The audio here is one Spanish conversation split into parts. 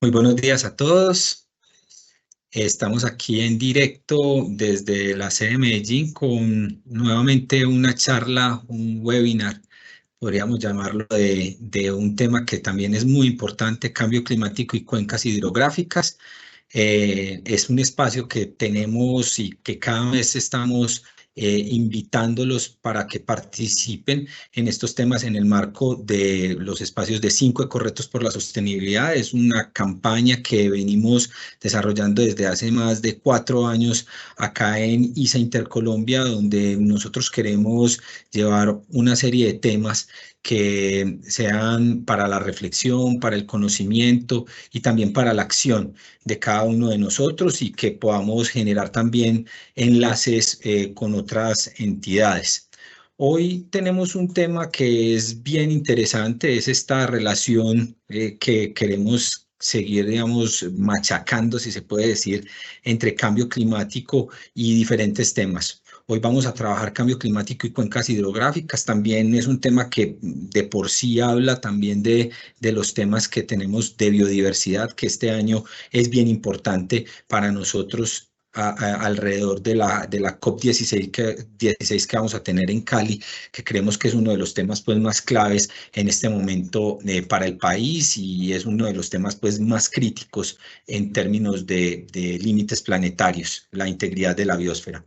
Muy buenos días a todos. Estamos aquí en directo desde la sede de Medellín con nuevamente una charla, un webinar, podríamos llamarlo, de un tema que también es muy importante: cambio climático y cuencas hidrográficas. Es un espacio que tenemos y que cada vez estamos invitándolos para que participen en estos temas en el marco de los espacios de 5 ecorretos por la sostenibilidad. Es una campaña que venimos desarrollando desde hace más de 4 años acá en ISA Intercolombia, donde nosotros queremos llevar una serie de temas que sean para la reflexión, para el conocimiento y también para la acción de cada uno de nosotros, y que podamos generar también enlaces con otras entidades. Hoy tenemos un tema que es bien interesante: es esta relación que queremos seguir, digamos, machacando, si se puede decir, entre cambio climático y diferentes temas. Hoy vamos a trabajar cambio climático y cuencas hidrográficas. También es un tema que de por sí habla también de los temas que tenemos de biodiversidad, que este año es bien importante para nosotros alrededor de la COP16 que vamos a tener en Cali, que creemos que es uno de los temas pues más claves en este momento para el país, y es uno de los temas pues más críticos en términos de límites planetarios, la integridad de la biosfera.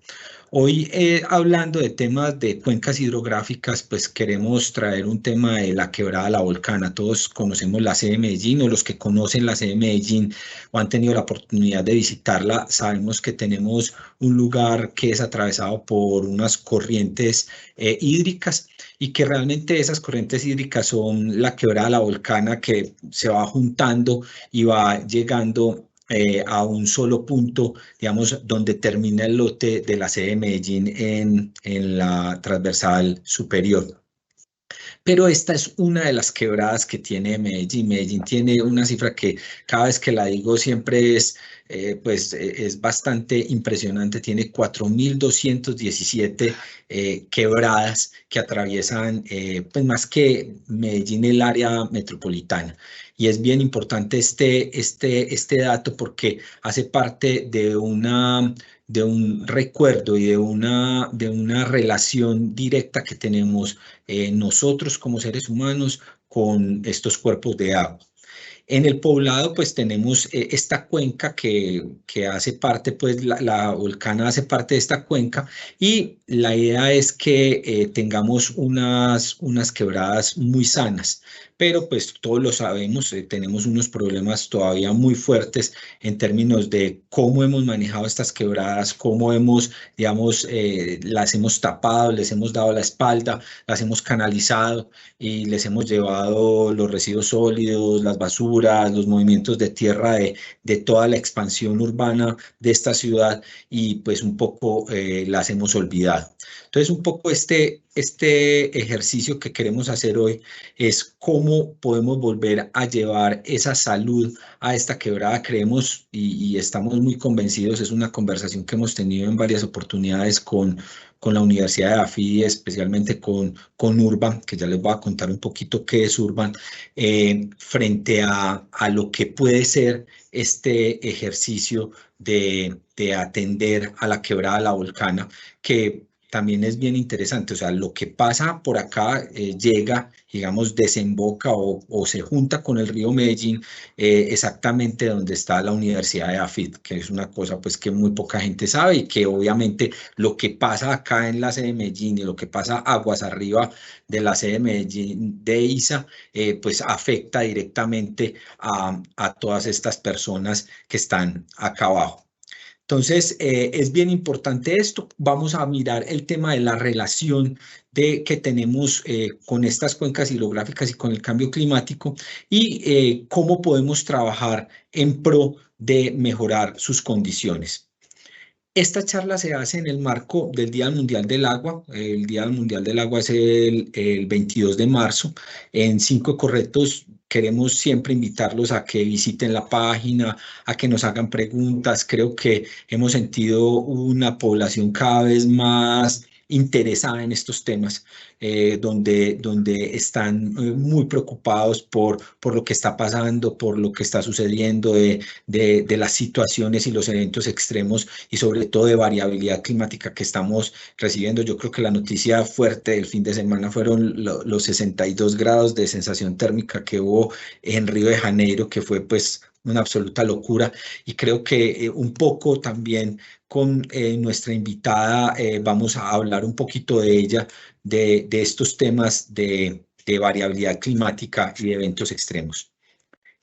Hoy, hablando de temas de cuencas hidrográficas, pues queremos traer un tema de la Quebrada La Volcana. Todos conocemos la sede de Medellín, o los que conocen la sede de Medellín o han tenido la oportunidad de visitarla, sabemos que tenemos un lugar que es atravesado por unas corrientes hídricas, y que realmente esas corrientes hídricas son la Quebrada La Volcana, que se va juntando y va llegando a un solo punto, digamos, donde termina el lote de la sede de Medellín en la transversal superior. Pero esta es una de las quebradas que tiene Medellín. Medellín tiene una cifra que cada vez que la digo siempre es bastante impresionante. Tiene 4.217 quebradas que atraviesan, pues más que Medellín, el área metropolitana. Y es bien importante este dato, porque hace parte de un recuerdo y de una relación directa que tenemos nosotros como seres humanos con estos cuerpos de agua. En el poblado, pues tenemos esta cuenca que hace parte, pues la Volcana hace parte de esta cuenca, y la idea es que tengamos unas quebradas muy sanas. Pero pues todos lo sabemos, tenemos unos problemas todavía muy fuertes en términos de cómo hemos manejado estas quebradas, cómo hemos, digamos, las hemos tapado, les hemos dado la espalda, las hemos canalizado y les hemos llevado los residuos sólidos, las basuras, los movimientos de tierra de toda la expansión urbana de esta ciudad, y pues un poco las hemos olvidado. Entonces, un poco este ejercicio que queremos hacer hoy es cómo podemos volver a llevar esa salud a esta quebrada. Creemos y estamos muy convencidos, es una conversación que hemos tenido en varias oportunidades con la Universidad de AFIDI, especialmente con Urban, que ya les voy a contar un poquito qué es Urban, frente a lo que puede ser este ejercicio de atender a la Quebrada La Volcana, que también es bien interesante. O sea, lo que pasa por acá llega, digamos, desemboca o se junta con el río Medellín, exactamente donde está la Universidad de AFID, que es una cosa pues que muy poca gente sabe, y que obviamente lo que pasa acá en la sede de Medellín y lo que pasa aguas arriba de la sede de Medellín de ISA, pues afecta directamente a todas estas personas que están acá abajo. Entonces, es bien importante esto. Vamos a mirar el tema de la relación que tenemos con estas cuencas hidrográficas y con el cambio climático, y cómo podemos trabajar en pro de mejorar sus condiciones. Esta charla se hace en el marco del Día Mundial del Agua. El Día Mundial del Agua es el 22 de marzo. En 5 Ecorretos queremos siempre invitarlos a que visiten la página, a que nos hagan preguntas. Creo que hemos sentido una población cada vez más interesada en estos temas, donde están muy preocupados por lo que está pasando, por lo que está sucediendo, de las situaciones y los eventos extremos y sobre todo de variabilidad climática que estamos recibiendo. Yo creo que la noticia fuerte del fin de semana fueron los 62 grados de sensación térmica que hubo en Río de Janeiro, que fue pues una absoluta locura. Y creo que un poco también con nuestra invitada vamos a hablar un poquito de ella, de estos temas de variabilidad climática y de eventos extremos.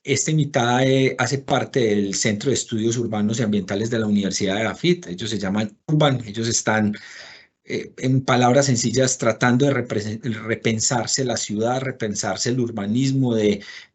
Esta invitada hace parte del Centro de Estudios Urbanos y Ambientales de la Universidad de AFIT. Ellos se llaman Urban. Ellos están, en palabras sencillas, tratando de repensarse la ciudad, repensarse el urbanismo,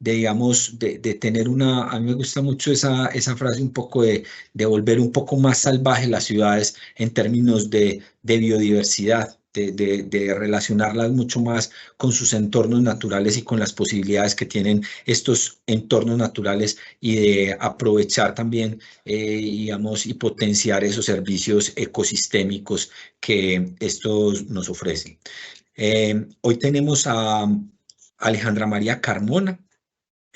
digamos, de tener una... A mí me gusta mucho esa frase un poco de volver un poco más salvaje las ciudades en términos de biodiversidad. De relacionarlas mucho más con sus entornos naturales y con las posibilidades que tienen estos entornos naturales y de aprovechar también, digamos, y potenciar esos servicios ecosistémicos que estos nos ofrecen. Hoy tenemos a Alejandra María Carmona.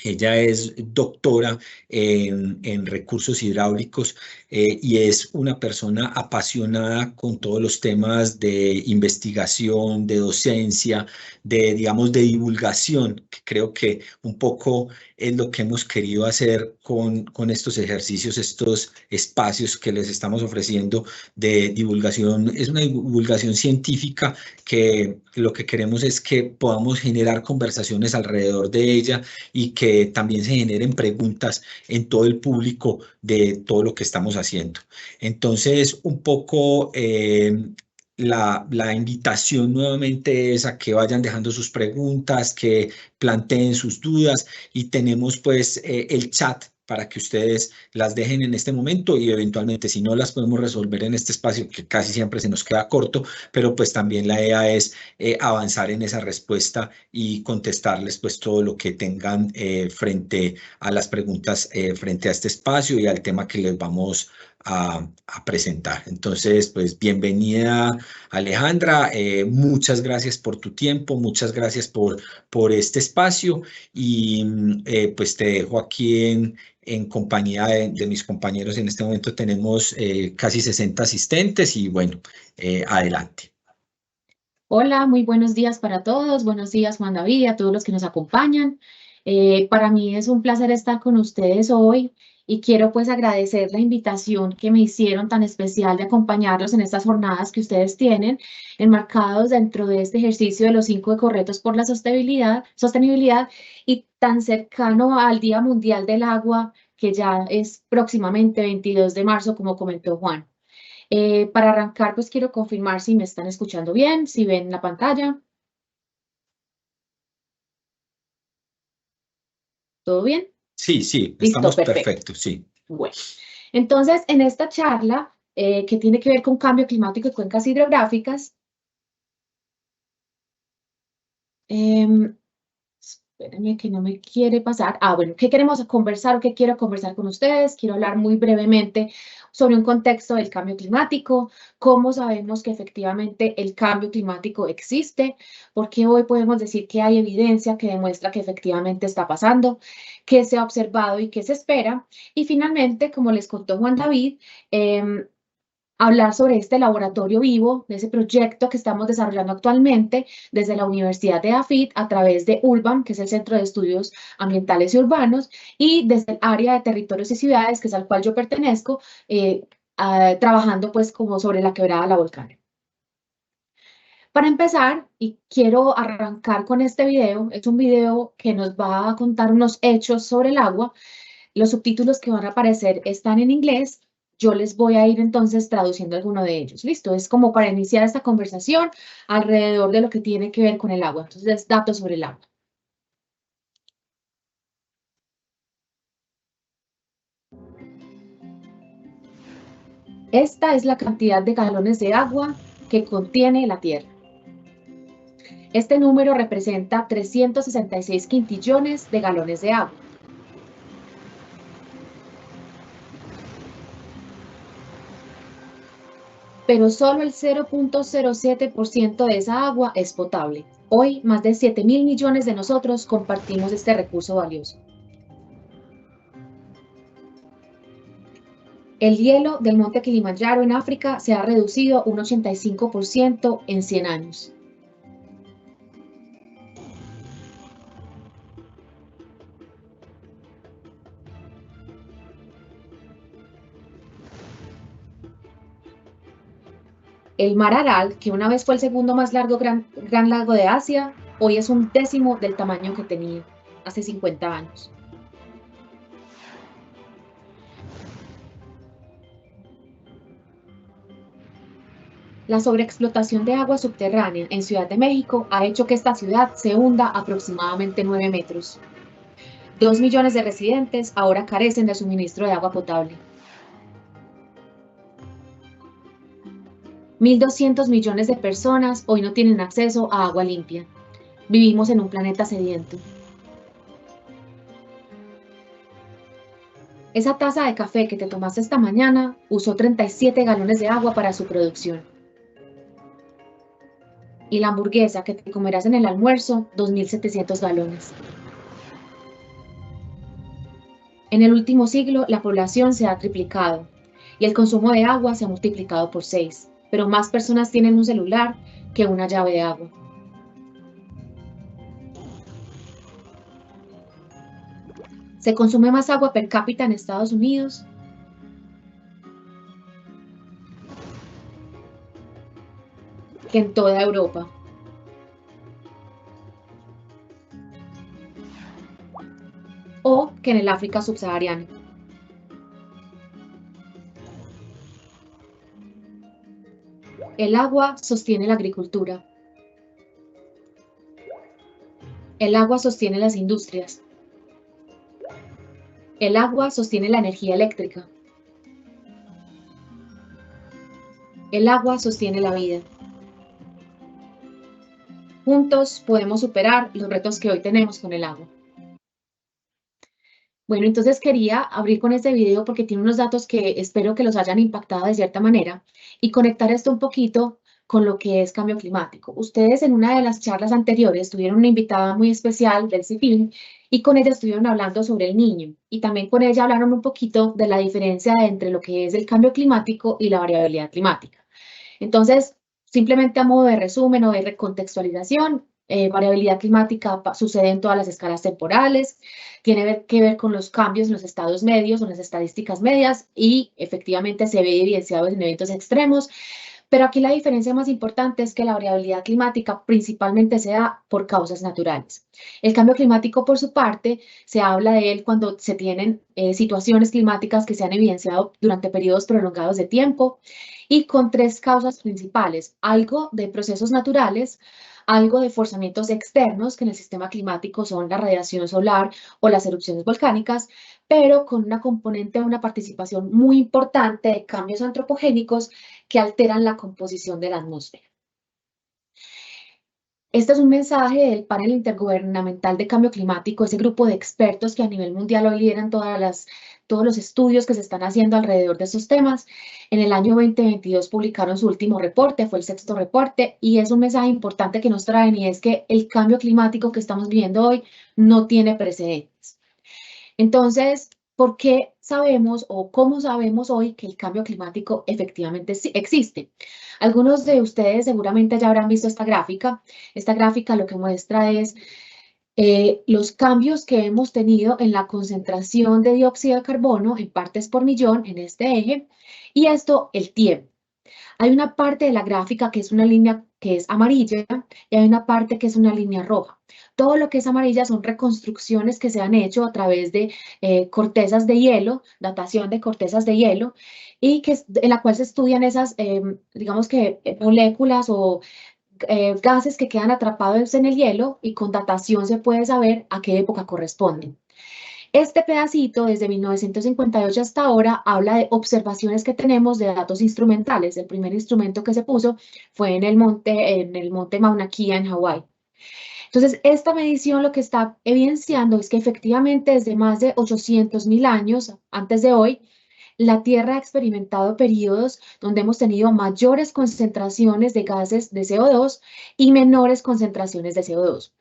Ella es doctora en recursos hidráulicos y es una persona apasionada con todos los temas de investigación, de docencia, digamos, de divulgación, que creo que un poco es lo que hemos querido hacer con estos ejercicios, estos espacios que les estamos ofreciendo de divulgación. Es una divulgación científica que lo que queremos es que podamos generar conversaciones alrededor de ella y que también se generen preguntas en todo el público de todo lo que estamos haciendo. Entonces, un poco la invitación nuevamente es a que vayan dejando sus preguntas, que planteen sus dudas y tenemos pues el chat para que ustedes las dejen en este momento y eventualmente si no las podemos resolver en este espacio que casi siempre se nos queda corto, pero pues también la idea es avanzar en esa respuesta y contestarles pues todo lo que tengan frente a las preguntas, frente a este espacio y al tema que les vamos a presentar. Entonces, pues bienvenida Alejandra, muchas gracias por tu tiempo, muchas gracias por este espacio y pues te dejo aquí en compañía de mis compañeros. En este momento tenemos casi 60 asistentes y bueno, adelante. Hola, muy buenos días para todos. Buenos días, Juan David, y a todos los que nos acompañan. Para mí es un placer estar con ustedes hoy y quiero pues agradecer la invitación que me hicieron tan especial de acompañarlos en estas jornadas que ustedes tienen, enmarcados dentro de este ejercicio de los 5 ecorretos por la sostenibilidad y tan cercano al Día Mundial del Agua, que ya es próximamente 22 de marzo, como comentó Juan. Para arrancar, pues quiero confirmar si me están escuchando bien, si ven la pantalla. ¿Todo bien? Sí, sí, Listo, estamos perfecto. perfectos, sí. Bueno, entonces en esta charla que tiene que ver con cambio climático y cuencas hidrográficas, espérenme que no me quiere pasar. Bueno, ¿qué queremos conversar o qué quiero conversar con ustedes? Quiero hablar muy brevemente sobre un contexto del cambio climático, cómo sabemos que efectivamente el cambio climático existe, porque hoy podemos decir que hay evidencia que demuestra que efectivamente está pasando, qué se ha observado y qué se espera. Y finalmente, como les contó Juan David, hablar sobre este laboratorio vivo, de ese proyecto que estamos desarrollando actualmente desde la Universidad de AFIT a través de URBAN, que es el Centro de Estudios Ambientales y Urbanos, y desde el área de territorios y ciudades, que es al cual yo pertenezco, trabajando pues como sobre la quebrada La Volcán. Para empezar, y quiero arrancar con este video, es un video que nos va a contar unos hechos sobre el agua. Los subtítulos que van a aparecer están en inglés. Yo les voy a ir entonces traduciendo alguno de ellos. Listo, es como para iniciar esta conversación alrededor de lo que tiene que ver con el agua. Entonces, datos sobre el agua. Esta es la cantidad de galones de agua que contiene la Tierra. Este número representa 366 quintillones de galones de agua. pero solo el 0.07% de esa agua es potable. Hoy, más de 7.000 millones de nosotros compartimos este recurso valioso. El hielo del monte Kilimanjaro en África se ha reducido un 85% en 100 años. El mar Aral, que una vez fue el segundo más largo gran lago de Asia, hoy es un décimo del tamaño que tenía hace 50 años. La sobreexplotación de agua subterránea en Ciudad de México ha hecho que esta ciudad se hunda aproximadamente 9 metros. 2 millones de residentes ahora carecen de suministro de agua potable. 1.200 millones de personas hoy no tienen acceso a agua limpia. Vivimos en un planeta sediento. Esa taza de café que te tomaste esta mañana usó 37 galones de agua para su producción. Y la hamburguesa que te comerás en el almuerzo, 2.700 galones. En el último siglo, la población se ha triplicado y el consumo de agua se ha multiplicado por 6, pero más personas tienen un celular que una llave de agua. Se consume más agua per cápita en Estados Unidos que en toda Europa. O que en el África subsahariana. El agua sostiene la agricultura. El agua sostiene las industrias. El agua sostiene la energía eléctrica. El agua sostiene la vida. Juntos podemos superar los retos que hoy tenemos con el agua. Bueno, entonces quería abrir con este video porque tiene unos datos que espero que los hayan impactado de cierta manera y conectar esto un poquito con lo que es cambio climático. Ustedes en una de las charlas anteriores tuvieron una invitada muy especial del CIFIN y con ella estuvieron hablando sobre el Niño y también con ella hablaron un poquito de la diferencia entre lo que es el cambio climático y la variabilidad climática. Entonces, simplemente a modo de resumen o de recontextualización, variabilidad climática sucede en todas las escalas temporales, tiene que ver con los cambios en los estados medios o en las estadísticas medias y efectivamente se ve evidenciado en eventos extremos. Pero aquí la diferencia más importante es que la variabilidad climática principalmente se da por causas naturales. El cambio climático, por su parte, se habla de él cuando se tienen situaciones climáticas que se han evidenciado durante periodos prolongados de tiempo y con 3 causas principales: algo de procesos naturales, algo de forzamientos externos, que en el sistema climático son la radiación solar o las erupciones volcánicas, pero con una componente de una participación muy importante de cambios antropogénicos que alteran la composición de la atmósfera. Este es un mensaje del Panel Intergubernamental de Cambio Climático, ese grupo de expertos que a nivel mundial hoy lideran todos los estudios que se están haciendo alrededor de estos temas. En el año 2022 publicaron su último reporte, fue el 6º reporte, y es un mensaje importante que nos traen, y es que el cambio climático que estamos viviendo hoy no tiene precedentes. Entonces, ¿por qué sabemos o cómo sabemos hoy que el cambio climático efectivamente existe? Algunos de ustedes seguramente ya habrán visto esta gráfica. Esta gráfica lo que muestra es los cambios que hemos tenido en la concentración de dióxido de carbono en partes por millón en este eje, y esto el tiempo. Hay una parte de la gráfica que es una línea que es amarilla y hay una parte que es una línea roja. Todo lo que es amarilla son reconstrucciones que se han hecho a través de cortezas de hielo, datación de cortezas de hielo, y en la cual se estudian esas, digamos que moléculas o gases que quedan atrapados en el hielo, y con datación se puede saber a qué época corresponden. Este pedacito, desde 1958 hasta ahora, habla de observaciones que tenemos de datos instrumentales. El primer instrumento que se puso fue en el monte Mauna Kea en Hawái. Entonces, esta medición lo que está evidenciando es que efectivamente desde más de 800.000 años antes de hoy, la Tierra ha experimentado periodos donde hemos tenido mayores concentraciones de gases de CO2 y menores concentraciones de CO2.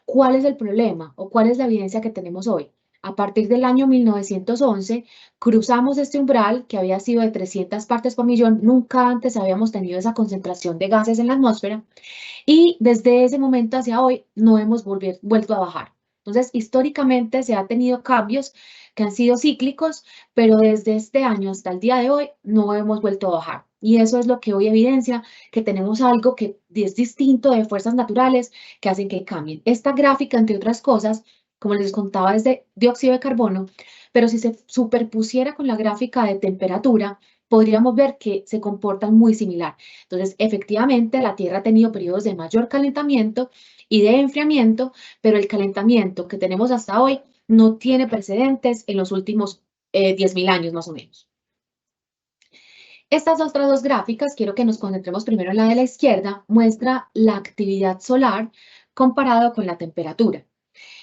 ¿Cuál es el problema o cuál es la evidencia que tenemos hoy? A partir del año 1911, cruzamos este umbral que había sido de 300 partes por millón. Nunca antes habíamos tenido esa concentración de gases en la atmósfera y desde ese momento hacia hoy no hemos vuelto a bajar. Entonces, históricamente se ha tenido cambios que han sido cíclicos, pero desde este año hasta el día de hoy no hemos vuelto a bajar. Y eso es lo que hoy evidencia que tenemos algo que es distinto de fuerzas naturales que hacen que cambien. Esta gráfica, entre otras cosas, como les contaba, es de dióxido de carbono, pero si se superpusiera con la gráfica de temperatura, podríamos ver que se comportan muy similar. Entonces, efectivamente, la Tierra ha tenido periodos de mayor calentamiento y de enfriamiento, pero el calentamiento que tenemos hasta hoy no tiene precedentes en los últimos 10.000 años más o menos. Estas otras dos gráficas, quiero que nos concentremos primero en la de la izquierda, muestra la actividad solar comparado con la temperatura.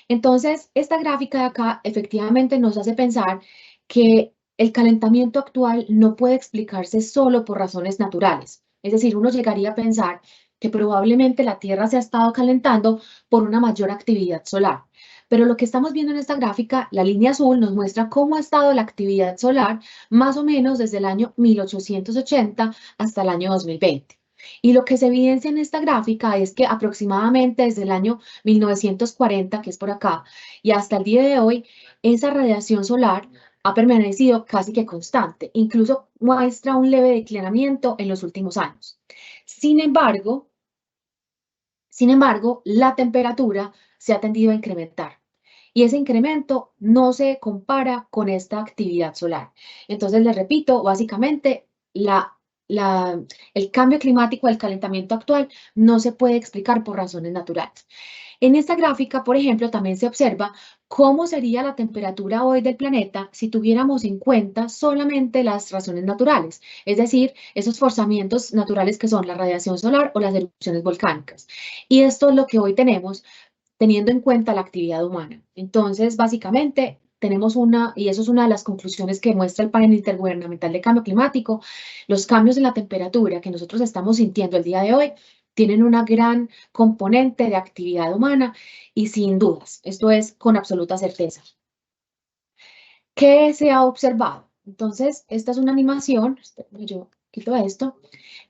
Entonces, esta gráfica de acá efectivamente nos hace pensar que el calentamiento actual no puede explicarse solo por razones naturales. Es decir, uno llegaría a pensar que probablemente la Tierra se ha estado calentando por una mayor actividad solar. Pero lo que estamos viendo en esta gráfica, la línea azul, nos muestra cómo ha estado la actividad solar más o menos desde el año 1880 hasta el año 2020. Y lo que se evidencia en esta gráfica es que aproximadamente desde el año 1940, que es por acá, y hasta el día de hoy, esa radiación solar ha permanecido casi que constante, incluso muestra un leve declinamiento en los últimos años. Sin embargo, la temperatura se ha tendido a incrementar y ese incremento no se compara con esta actividad solar. Entonces, les repito, básicamente el cambio climático, el calentamiento actual, no se puede explicar por razones naturales. En esta gráfica, por ejemplo, también se observa cómo sería la temperatura hoy del planeta si tuviéramos en cuenta solamente las razones naturales, es decir, esos forzamientos naturales que son la radiación solar o las erupciones volcánicas. Y esto es lo que hoy tenemos teniendo en cuenta la actividad humana. Entonces, básicamente, tenemos y eso es una de las conclusiones que muestra el panel intergubernamental de cambio climático, los cambios en la temperatura que nosotros estamos sintiendo el día de hoy tienen una gran componente de actividad humana y sin dudas, esto es con absoluta certeza. ¿Qué se ha observado? Entonces, esta es una animación, yo quito esto.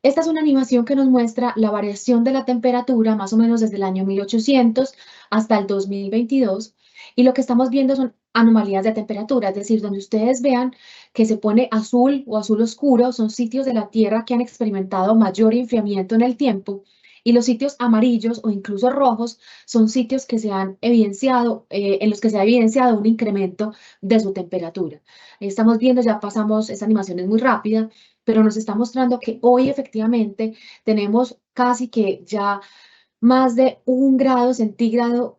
Esta es una animación que nos muestra la variación de la temperatura más o menos desde el año 1800 hasta el 2022 y lo que estamos viendo son anomalías de temperatura, es decir, donde ustedes vean que se pone azul o azul oscuro, son sitios de la Tierra que han experimentado mayor enfriamiento en el tiempo y los sitios amarillos o incluso rojos son sitios que se han evidenciado, en los que se ha evidenciado un incremento de su temperatura. Estamos viendo, ya pasamos, esta animación es muy rápida, pero nos está mostrando que hoy efectivamente tenemos casi que ya más de 1 grado centígrado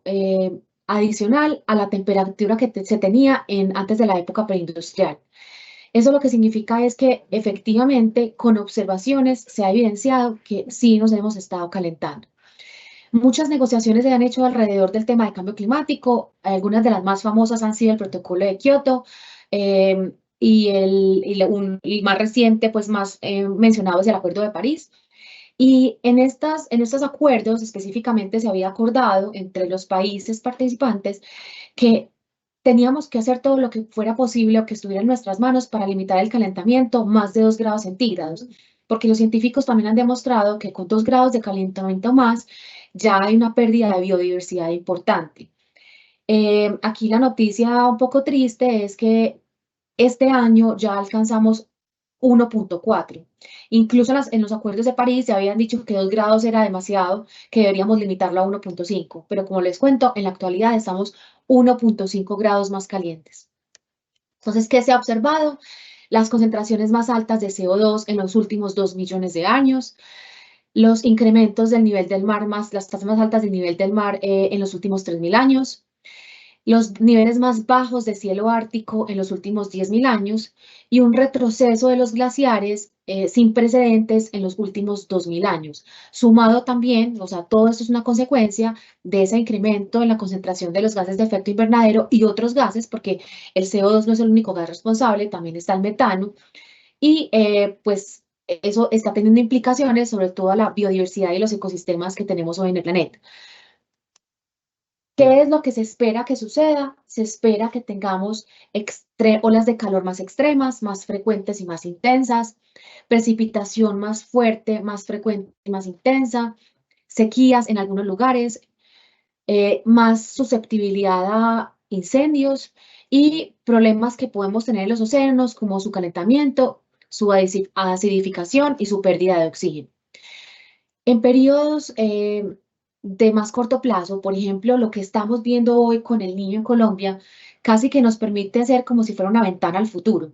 adicional a la temperatura que se tenía antes de la época preindustrial. Eso lo que significa es que efectivamente con observaciones se ha evidenciado que sí nos hemos estado calentando. Muchas negociaciones se han hecho alrededor del tema de cambio climático. Algunas de las más famosas han sido el Protocolo de Kioto y el más reciente, pues más mencionado es el Acuerdo de París. Y en estos acuerdos específicamente se había acordado entre los países participantes que teníamos que hacer todo lo que fuera posible o que estuviera en nuestras manos para limitar el calentamiento más de 2 grados centígrados, porque los científicos también han demostrado que con 2 grados de calentamiento más ya hay una pérdida de biodiversidad importante. Aquí la noticia un poco triste es que este año ya alcanzamos 1.4. Incluso en los acuerdos de París se habían dicho que 2 grados era demasiado, que deberíamos limitarlo a 1.5, pero como les cuento, en la actualidad estamos 1.5 grados más calientes. Entonces, ¿qué se ha observado? Las concentraciones más altas de CO2 en los últimos 2 millones de años, los incrementos del nivel del mar, las tasas más altas del nivel del mar en los últimos 3.000 años, los niveles más bajos de cielo ártico en los últimos 10.000 años y un retroceso de los glaciares sin precedentes en los últimos 2000 años. Sumado también, o sea, todo esto es una consecuencia de ese incremento en la concentración de los gases de efecto invernadero y otros gases, porque el CO2 no es el único gas responsable, también está el metano, y pues eso está teniendo implicaciones sobre toda la biodiversidad y los ecosistemas que tenemos hoy en el planeta. ¿Qué es lo que se espera que suceda? Se espera que tengamos olas de calor más extremas, más frecuentes y más intensas, precipitación más fuerte, más frecuente y más intensa, sequías en algunos lugares, más susceptibilidad a incendios y problemas que podemos tener en los océanos como su calentamiento, su acidificación y su pérdida de oxígeno. En periodos de más corto plazo, por ejemplo, lo que estamos viendo hoy con el niño en Colombia, casi que nos permite hacer como si fuera una ventana al futuro.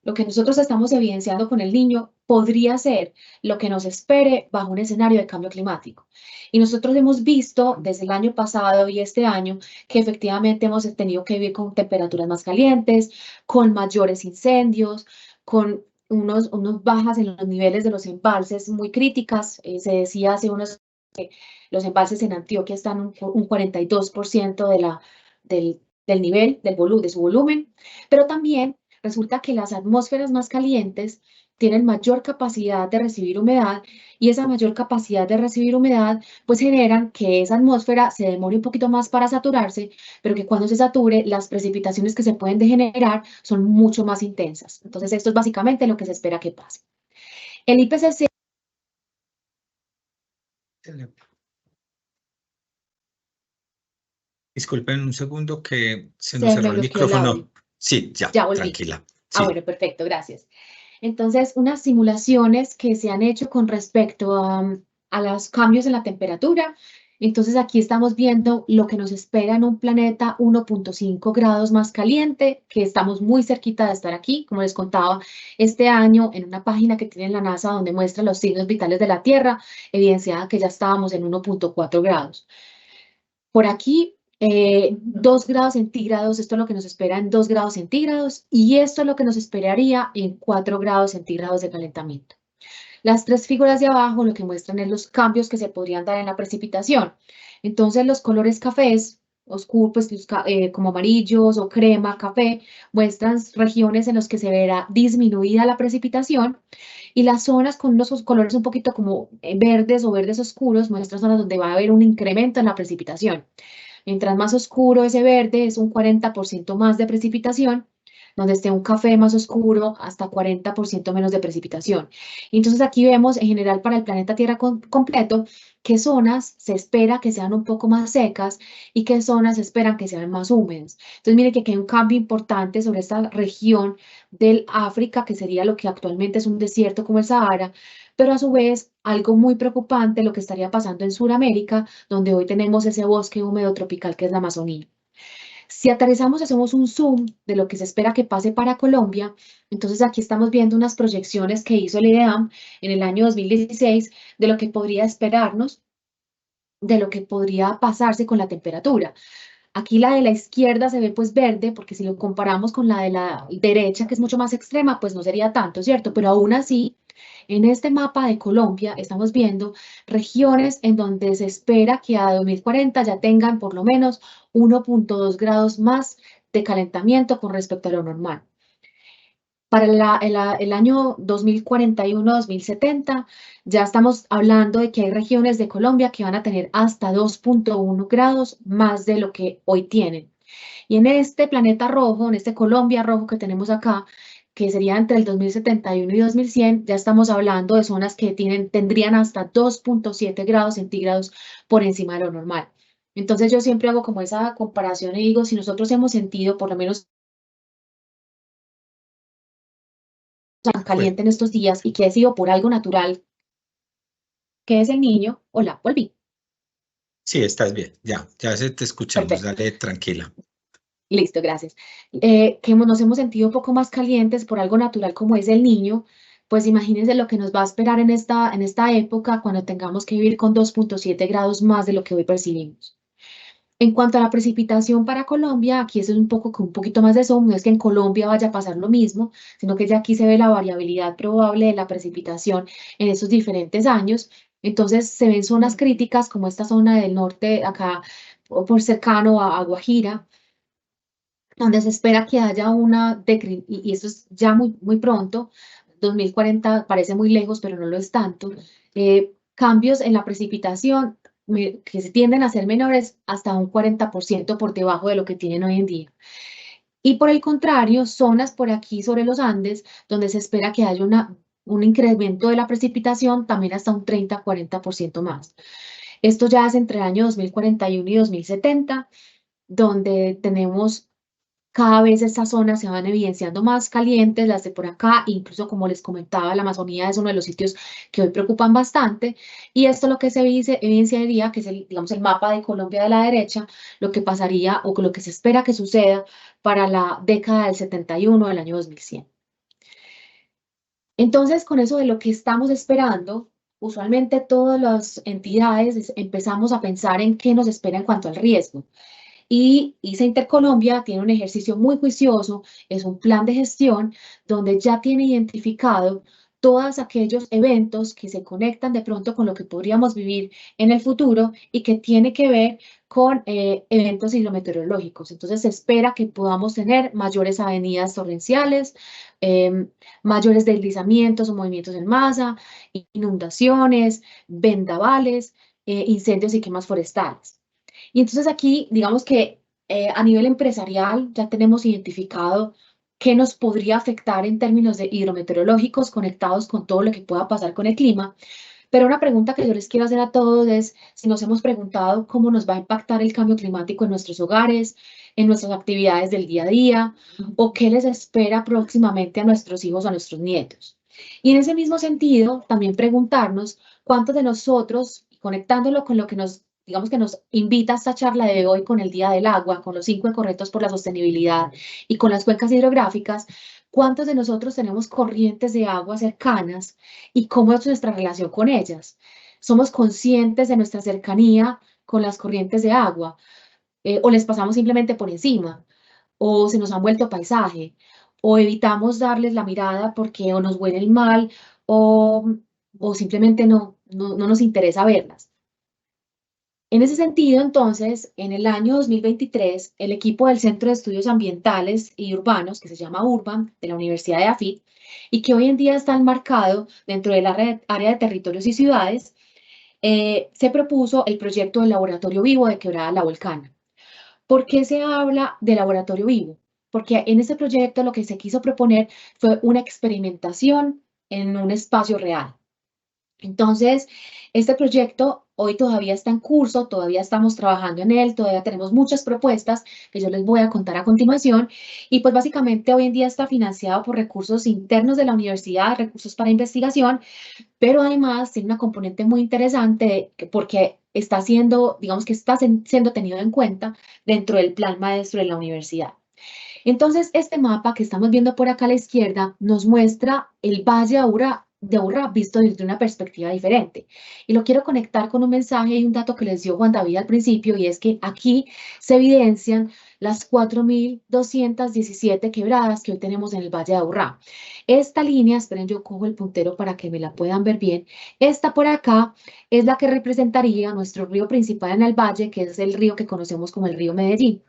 Lo que nosotros estamos evidenciando con el niño podría ser lo que nos espere bajo un escenario de cambio climático. Y nosotros hemos visto desde el año pasado y este año que efectivamente hemos tenido que vivir con temperaturas más calientes, con mayores incendios, con unos bajas en los niveles de los embalses muy críticas. Se decía hace unos que los embalses en Antioquia están un 42% del nivel, de su volumen, pero también resulta que las atmósferas más calientes tienen mayor capacidad de recibir humedad y esa mayor capacidad de recibir humedad pues generan que esa atmósfera se demore un poquito más para saturarse, pero que cuando se sature las precipitaciones que se pueden generar son mucho más intensas. Entonces esto es básicamente lo que se espera que pase. El IPCC Disculpen un segundo que se nos se me cerró el bloqueó el audio. micrófono. Sí, ya, Ya volví. tranquila. Ah, Sí. bueno, perfecto, gracias. Entonces, unas simulaciones que se han hecho con respecto a los cambios en la temperatura. Entonces, aquí estamos viendo lo que nos espera en un planeta 1.5 grados más caliente, que estamos muy cerquita de estar aquí, como les contaba, este año en una página que tiene la NASA donde muestra los signos vitales de la Tierra, evidenciada que ya estábamos en 1.4 grados. Por aquí, 2 grados centígrados, esto es lo que nos espera en 2 grados centígrados y esto es lo que nos esperaría en 4 grados centígrados de calentamiento. Las tres figuras de abajo lo que muestran es los cambios que se podrían dar en la precipitación. Entonces, los colores cafés, oscuros, pues, como amarillos o crema, café, muestran regiones en las que se verá disminuida la precipitación y las zonas con unos colores un poquito como verdes o verdes oscuros muestran zonas donde va a haber un incremento en la precipitación. Mientras más oscuro ese verde, es un 40% más de precipitación, donde esté un café más oscuro, hasta 40% menos de precipitación. Entonces aquí vemos en general para el planeta Tierra completo qué zonas se espera que sean un poco más secas y qué zonas se esperan que sean más húmedas. Entonces mire que aquí hay un cambio importante sobre esta región del África, que sería lo que actualmente es un desierto como el Sahara, pero a su vez algo muy preocupante lo que estaría pasando en Sudamérica, donde hoy tenemos ese bosque húmedo tropical que es la Amazonía. Si aterrizamos, hacemos un zoom de lo que se espera que pase para Colombia, entonces aquí estamos viendo unas proyecciones que hizo el IDEAM en el año 2016 de lo que podría esperarnos, de lo que podría pasarse con la temperatura. Aquí la de la izquierda se ve pues verde, porque si lo comparamos con la de la derecha, que es mucho más extrema, pues no sería tanto, ¿cierto? Pero aún así, en este mapa de Colombia estamos viendo regiones en donde se espera que a 2040 ya tengan por lo menos 1.2 grados más de calentamiento con respecto a lo normal. Para el año 2041-2070, ya estamos hablando de que hay regiones de Colombia que van a tener hasta 2.1 grados más de lo que hoy tienen. Y en este planeta rojo, en este Colombia rojo que tenemos acá, que sería entre el 2071 y 2100, ya estamos hablando de zonas que tendrían hasta 2.7 grados centígrados por encima de lo normal. Entonces yo siempre hago como esa comparación y digo, si nosotros hemos sentido por lo menos tan caliente en estos días y que ha sido por algo natural, que es el niño, hola, volví. Sí, estás bien. Ya te escuchamos. Perfecto. Dale, tranquila. Listo, gracias. Que nos hemos sentido un poco más calientes por algo natural como es el niño, pues imagínense lo que nos va a esperar en esta época cuando tengamos que vivir con 2.7 grados más de lo que hoy percibimos. En cuanto a la precipitación para Colombia, aquí es un poquito más de zoom, no es que en Colombia vaya a pasar lo mismo, sino que ya aquí se ve la variabilidad probable de la precipitación en esos diferentes años. Entonces se ven zonas críticas como esta zona del norte, acá por cercano a Guajira, donde se espera que haya y eso es ya muy pronto, 2040 parece muy lejos, pero no lo es tanto, cambios en la precipitación que se tienden a ser menores hasta un 40% por debajo de lo que tienen hoy en día. Y por el contrario, zonas por aquí sobre los Andes, donde se espera que haya un incremento de la precipitación también hasta un 30-40% más. Esto ya es entre el año 2041 y 2070, donde tenemos cada vez estas zonas se van evidenciando más calientes, las de por acá, incluso como les comentaba, la Amazonía es uno de los sitios que hoy preocupan bastante, y esto lo que se evidenciaría, que es digamos, el mapa de Colombia de la derecha, lo que pasaría o lo que se espera que suceda para la década del 71, del año 2100. Entonces, con eso de lo que estamos esperando, usualmente todas las entidades empezamos a pensar en qué nos espera en cuanto al riesgo. Y ISA Intercolombia tiene un ejercicio muy juicioso, es un plan de gestión donde ya tiene identificado todos aquellos eventos que se conectan de pronto con lo que podríamos vivir en el futuro y que tiene que ver con eventos hidrometeorológicos. Entonces se espera que podamos tener mayores avenidas torrenciales, mayores deslizamientos o movimientos en masa, inundaciones, vendavales, incendios y quemas forestales. Y entonces aquí, digamos que a nivel empresarial ya tenemos identificado qué nos podría afectar en términos de hidrometeorológicos conectados con todo lo que pueda pasar con el clima. Pero una pregunta que yo les quiero hacer a todos es si nos hemos preguntado cómo nos va a impactar el cambio climático en nuestros hogares, en nuestras actividades del día a día, o qué les espera próximamente a nuestros hijos o a nuestros nietos. Y en ese mismo sentido, también preguntarnos cuántos de nosotros, conectándolo con lo que digamos que nos invita a esta charla de hoy con el Día del Agua, con los 5 correctos por la sostenibilidad y con las cuencas hidrográficas, ¿cuántos de nosotros tenemos corrientes de agua cercanas y cómo es nuestra relación con ellas? ¿Somos conscientes de nuestra cercanía con las corrientes de agua? ¿O les pasamos simplemente por encima? ¿O se nos han vuelto paisaje? ¿O evitamos darles la mirada porque o nos huelen mal o, o simplemente no nos interesa verlas? En ese sentido, entonces, en el año 2023, el equipo del Centro de Estudios Ambientales y Urbanos, que se llama URBAN, de la Universidad de AFIT, y que hoy en día está enmarcado dentro del área de territorios y ciudades, se propuso el proyecto del Laboratorio Vivo de Quebrada La Volcana. ¿Por qué se habla de laboratorio vivo? Porque en este proyecto lo que se quiso proponer fue una experimentación en un espacio real. Entonces, este proyecto hoy todavía está en curso, todavía estamos trabajando en él, todavía tenemos muchas propuestas que yo les voy a contar a continuación y pues básicamente hoy en día está financiado por recursos internos de la universidad, recursos para investigación, pero además tiene una componente muy interesante porque está siendo, digamos que está siendo tenido en cuenta dentro del plan maestro de la universidad. Entonces, este mapa que estamos viendo por acá a la izquierda nos muestra el Valle de Aburrá visto desde una perspectiva diferente. Y lo quiero conectar con un mensaje y un dato que les dio Juan David al principio, y es que aquí se evidencian las 4.217 quebradas que hoy tenemos en el Valle de Aburrá. Esta línea, esperen, yo cojo el puntero para que me la puedan ver bien. Esta por acá es la que representaría nuestro río principal en el valle, que es el río que conocemos como el río Medellín.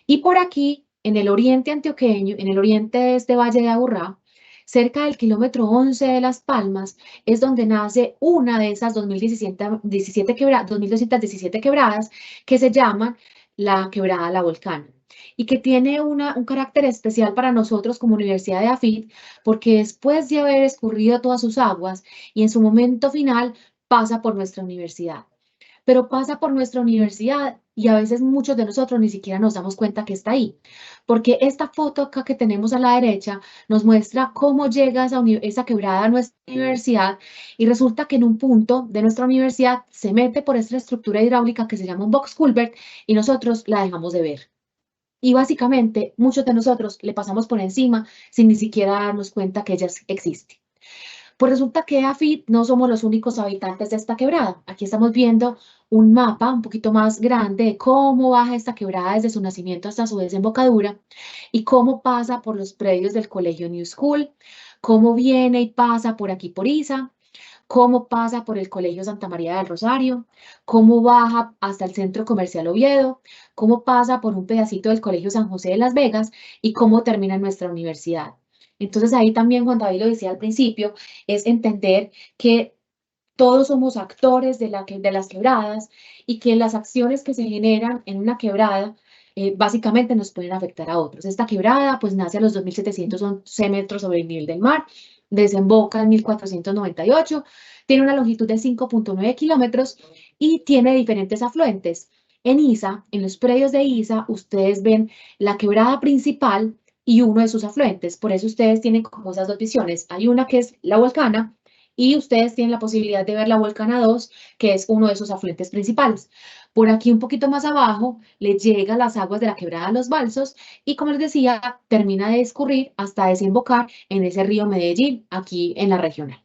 Y por aquí, en el oriente antioqueño, en el oriente de este Valle de Aburrá, cerca del kilómetro 11 de Las Palmas, es donde nace una de esas 2.217 quebradas que se llaman la Quebrada La Volcana y que tiene un carácter especial para nosotros como Universidad de AFIT, porque después de haber escurrido todas sus aguas y en su momento final pasa por nuestra universidad, pero pasa por nuestra universidad y a veces muchos de nosotros ni siquiera nos damos cuenta que está ahí, porque esta foto acá que tenemos a la derecha nos muestra cómo llega esa quebrada a nuestra universidad y resulta que en un punto de nuestra universidad se mete por esta estructura hidráulica que se llama un box culvert y nosotros la dejamos de ver. Y básicamente muchos de nosotros le pasamos por encima sin ni siquiera darnos cuenta que ella existe. Pues resulta que AFIT no somos los únicos habitantes de esta quebrada. Aquí estamos viendo un mapa un poquito más grande de cómo baja esta quebrada desde su nacimiento hasta su desembocadura y cómo pasa por los predios del colegio New School, cómo viene y pasa por aquí por ISA, cómo pasa por el Colegio Santa María del Rosario, cómo baja hasta el Centro Comercial Oviedo, cómo pasa por un pedacito del Colegio San José de Las Vegas y cómo termina en nuestra universidad. Entonces ahí también Juan David lo decía al principio, es entender que todos somos actores de las quebradas y que las acciones que se generan en una quebrada básicamente nos pueden afectar a otros. Esta quebrada pues nace a los 2.711 metros sobre el nivel del mar, desemboca en 1.498, tiene una longitud de 5.9 kilómetros y tiene diferentes afluentes. En ISA, en los predios de ISA, ustedes ven la quebrada principal y uno de sus afluentes. Por eso ustedes tienen como esas dos visiones. Hay una que es la Volcana, y ustedes tienen la posibilidad de ver la Volcana 2, que es uno de sus afluentes principales. Por aquí un poquito más abajo les llegan las aguas de la quebrada de los Balsos y como les decía, termina de escurrir hasta desembocar en ese río Medellín, aquí en la regional.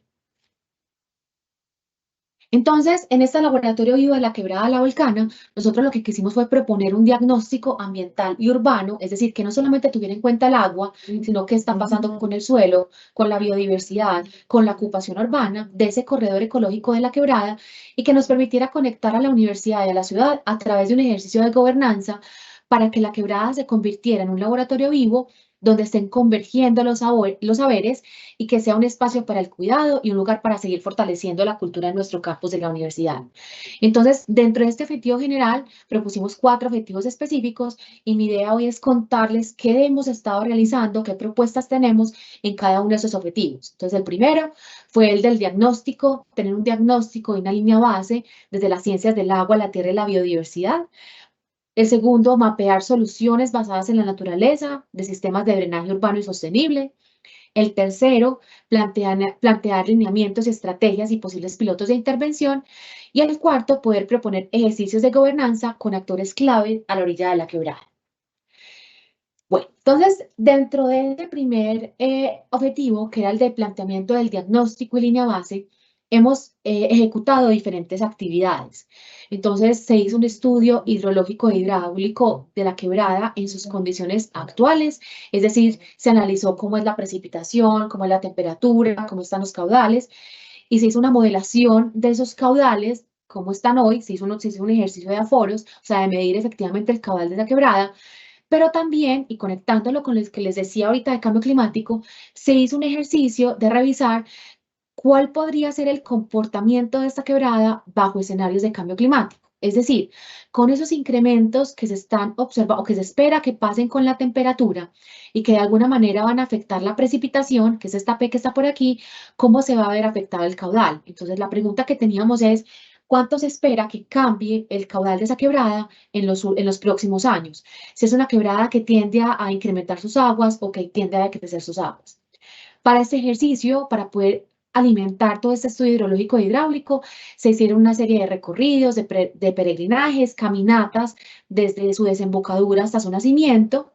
Entonces, en este laboratorio vivo de la Quebrada de la Volcana, nosotros lo que quisimos fue proponer un diagnóstico ambiental y urbano, es decir, que no solamente tuviera en cuenta el agua, sino qué está pasando con el suelo, con la biodiversidad, con la ocupación urbana de ese corredor ecológico de la Quebrada y que nos permitiera conectar a la universidad y a la ciudad a través de un ejercicio de gobernanza para que la Quebrada se convirtiera en un laboratorio vivo donde estén convergiendo los saberes y que sea un espacio para el cuidado y un lugar para seguir fortaleciendo la cultura en nuestro campus de la universidad. Entonces, dentro de este objetivo general, propusimos 4 objetivos específicos y mi idea hoy es contarles qué hemos estado realizando, qué propuestas tenemos en cada uno de esos objetivos. Entonces, el primero fue el del diagnóstico, tener un diagnóstico y una línea base desde las ciencias del agua, la tierra y la biodiversidad. El segundo, mapear soluciones basadas en la naturaleza de sistemas de drenaje urbano y sostenible. El tercero, plantear lineamientos, estrategias y posibles pilotos de intervención. Y el cuarto, poder proponer ejercicios de gobernanza con actores clave a la orilla de la quebrada. Bueno, entonces, dentro de este primer objetivo, que era el de planteamiento del diagnóstico y línea base, hemos ejecutado diferentes actividades. Entonces, se hizo un estudio hidrológico e hidráulico de la quebrada en sus condiciones actuales, es decir, se analizó cómo es la precipitación, cómo es la temperatura, cómo están los caudales, y se hizo una modelación de esos caudales, cómo están hoy, se hizo un ejercicio de aforos, o sea, de medir efectivamente el caudal de la quebrada, pero también, y conectándolo con lo que les decía ahorita de cambio climático, se hizo un ejercicio de revisar cuál podría ser el comportamiento de esta quebrada bajo escenarios de cambio climático. Es decir, con esos incrementos que se están observando o que se espera que pasen con la temperatura y que de alguna manera van a afectar la precipitación, que es esta P que está por aquí, ¿cómo se va a ver afectado el caudal? Entonces, la pregunta que teníamos es, ¿cuánto se espera que cambie el caudal de esa quebrada en los próximos años? Si es una quebrada que tiende a incrementar sus aguas o que tiende a decrecer sus aguas. Para este ejercicio, para poder alimentar todo este estudio hidrológico e hidráulico, se hicieron una serie de recorridos, de peregrinajes, caminatas desde su desembocadura hasta su nacimiento.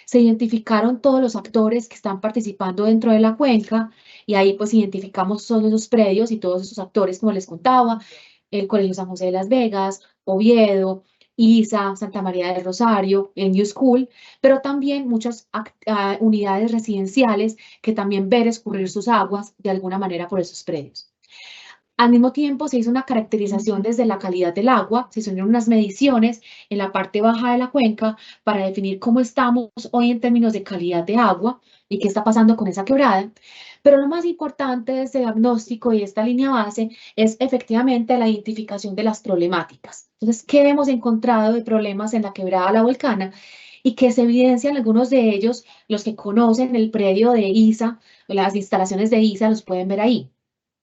Se identificaron todos los actores que están participando dentro de la cuenca y ahí pues identificamos todos esos predios y todos esos actores, como les contaba, el Colegio San José de Las Vegas, Oviedo, ISA, Santa María del Rosario, el New School, pero también muchas unidades residenciales que también ven escurrir sus aguas de alguna manera por esos predios. Al mismo tiempo, se hizo una caracterización desde la calidad del agua, se hicieron unas mediciones en la parte baja de la cuenca para definir cómo estamos hoy en términos de calidad de agua y qué está pasando con esa quebrada. Pero lo más importante de este diagnóstico y esta línea base es efectivamente la identificación de las problemáticas. Entonces, ¿qué hemos encontrado de problemas en la quebrada La Volcana? Y que se evidencian algunos de ellos, los que conocen el predio de ISA, las instalaciones de ISA, los pueden ver ahí.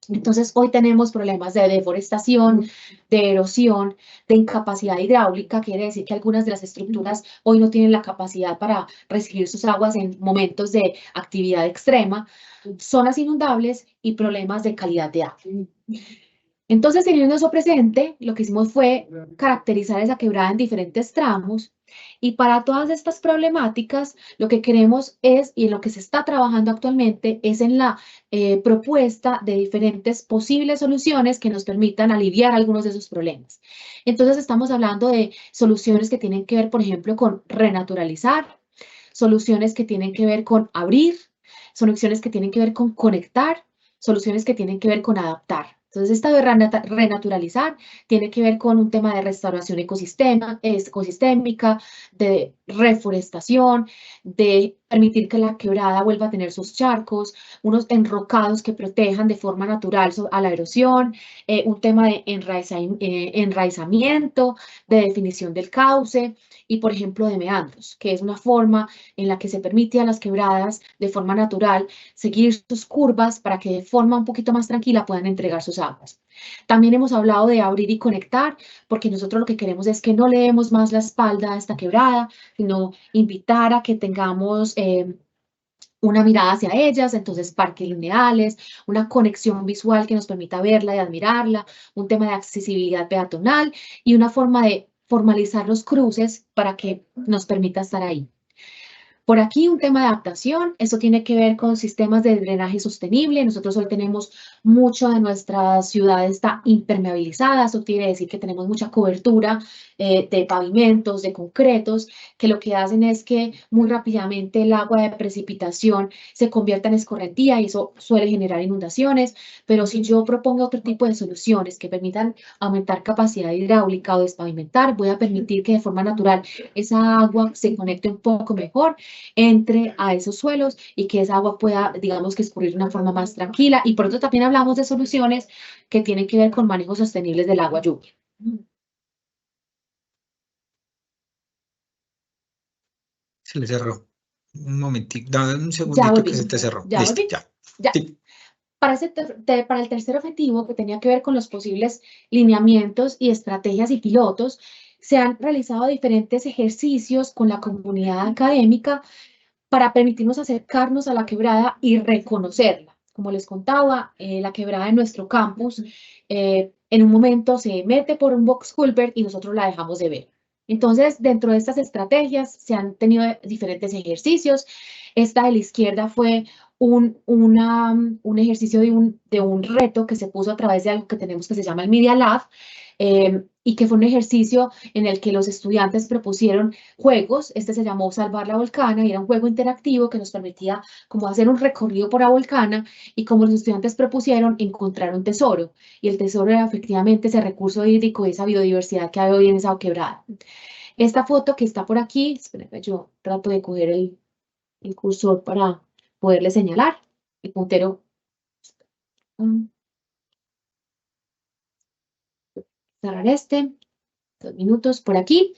Entonces, hoy tenemos problemas de deforestación, de erosión, de incapacidad hidráulica, quiere decir que algunas de las estructuras hoy no tienen la capacidad para recibir sus aguas en momentos de actividad extrema, zonas inundables y problemas de calidad de agua. Entonces, teniendo eso presente, lo que hicimos fue caracterizar esa quebrada en diferentes tramos Y para todas estas problemáticas, lo que queremos es, y en lo que se está trabajando actualmente, es en la propuesta de diferentes posibles soluciones que nos permitan aliviar algunos de esos problemas. Entonces, estamos hablando de soluciones que tienen que ver, por ejemplo, con renaturalizar, soluciones que tienen que ver con abrir, soluciones que tienen que ver con conectar, soluciones que tienen que ver con adaptar. Entonces, esta de renaturalizar tiene que ver con un tema de restauración ecosistémica, de reforestación, de permitir que la quebrada vuelva a tener sus charcos, unos enrocados que protejan de forma natural a la erosión, un tema de enraizamiento, de definición del cauce y, por ejemplo, de meandros, que es una forma en la que se permite a las quebradas de forma natural seguir sus curvas para que de forma un poquito más tranquila puedan entregar sus aguas. También hemos hablado de abrir y conectar, porque nosotros lo que queremos es que no le demos más la espalda a esta quebrada, sino invitar a que tengamos una mirada hacia ellas, entonces parques lineales, una conexión visual que nos permita verla y admirarla, un tema de accesibilidad peatonal y una forma de formalizar los cruces para que nos permita estar ahí. Por aquí un tema de adaptación, esto tiene que ver con sistemas de drenaje sostenible. Nosotros hoy tenemos mucho de nuestra ciudad está impermeabilizada, eso quiere decir que tenemos mucha cobertura de pavimentos, de concretos, que lo que hacen es que muy rápidamente el agua de precipitación se convierta en escorrentía y eso suele generar inundaciones, pero si yo propongo otro tipo de soluciones que permitan aumentar capacidad hidráulica o despavimentar, voy a permitir que de forma natural esa agua se conecte un poco mejor entre a esos suelos y que esa agua pueda, digamos, que escurrir de una forma más tranquila. Y por otro también hablamos de soluciones que tienen que ver con manejos sostenibles del agua lluvia. Se le cerró. Un momentito, dame un Ya segundito volví, que se te cerró. ya Listo, volví. ya. Ya. Sí. Para el tercer objetivo, que tenía que ver con los posibles lineamientos y estrategias y pilotos, se han realizado diferentes ejercicios con la comunidad académica para permitirnos acercarnos a la quebrada y reconocerla. Como les contaba, la quebrada en nuestro campus en un momento se mete por un box culvert y nosotros la dejamos de ver. Entonces, dentro de estas estrategias se han tenido diferentes ejercicios. Esta de la izquierda fue un ejercicio de un reto que se puso a través de algo que tenemos que se llama el Media Lab, y que fue un ejercicio en el que los estudiantes propusieron juegos. Este se llamó Salvar la Volcana y era un juego interactivo que nos permitía como hacer un recorrido por la volcana y como los estudiantes propusieron encontrar un tesoro. Y el tesoro era efectivamente ese recurso hídrico y esa biodiversidad que hay hoy en esa quebrada. Esta foto que está por aquí, espérenme, yo trato de coger el cursor para poderle señalar. El puntero. Cerrar 2 minutos por aquí.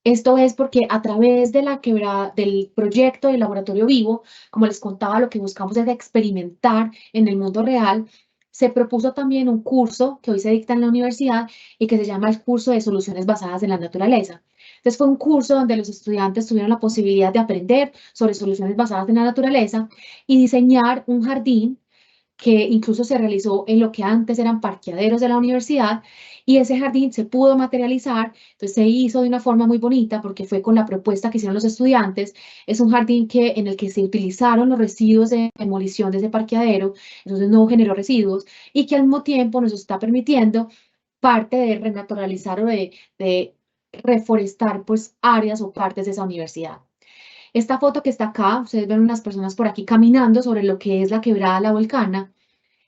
Esto es porque a través de la quebrada del proyecto del laboratorio vivo, como les contaba, lo que buscamos es experimentar en el mundo real. Se propuso también un curso que hoy se dicta en la universidad y que se llama el curso de soluciones basadas en la naturaleza. Entonces fue un curso donde los estudiantes tuvieron la posibilidad de aprender sobre soluciones basadas en la naturaleza y diseñar un jardín que incluso se realizó en lo que antes eran parqueaderos de la universidad, y ese jardín se pudo materializar, entonces se hizo de una forma muy bonita porque fue con la propuesta que hicieron los estudiantes. Es un jardín en el que se utilizaron los residuos de demolición de ese parqueadero, entonces no generó residuos, y que al mismo tiempo nos está permitiendo parte de renaturalizar o de reforestar pues áreas o partes de esa universidad. Esta foto que está acá, ustedes ven unas personas por aquí caminando sobre lo que es la quebrada La Volcana,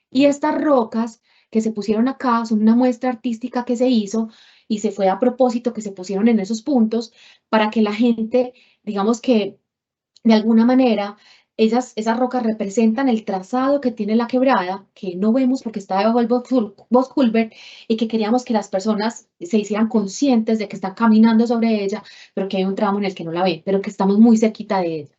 y estas rocas que se pusieron acá son una muestra artística que se hizo y se fue a propósito que se pusieron en esos puntos para que la gente, digamos que de alguna manera, esas rocas representan el trazado que tiene la quebrada, que no vemos porque está debajo del Box Culvert, y que queríamos que las personas se hicieran conscientes de que están caminando sobre ella, pero que hay un tramo en el que no la ven, pero que estamos muy cerquita de ella.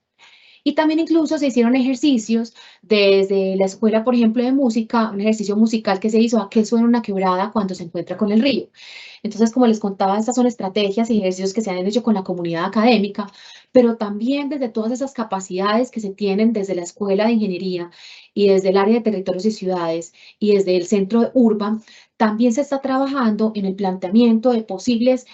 Y también incluso se hicieron ejercicios desde la escuela, por ejemplo, de música, un ejercicio musical que se hizo a qué suena una quebrada cuando se encuentra con el río. Entonces, como les contaba, estas son estrategias y ejercicios que se han hecho con la comunidad académica, pero también desde todas esas capacidades que se tienen desde la Escuela de Ingeniería y desde el área de territorios y ciudades y desde el centro Urban, también se está trabajando en el planteamiento de posibles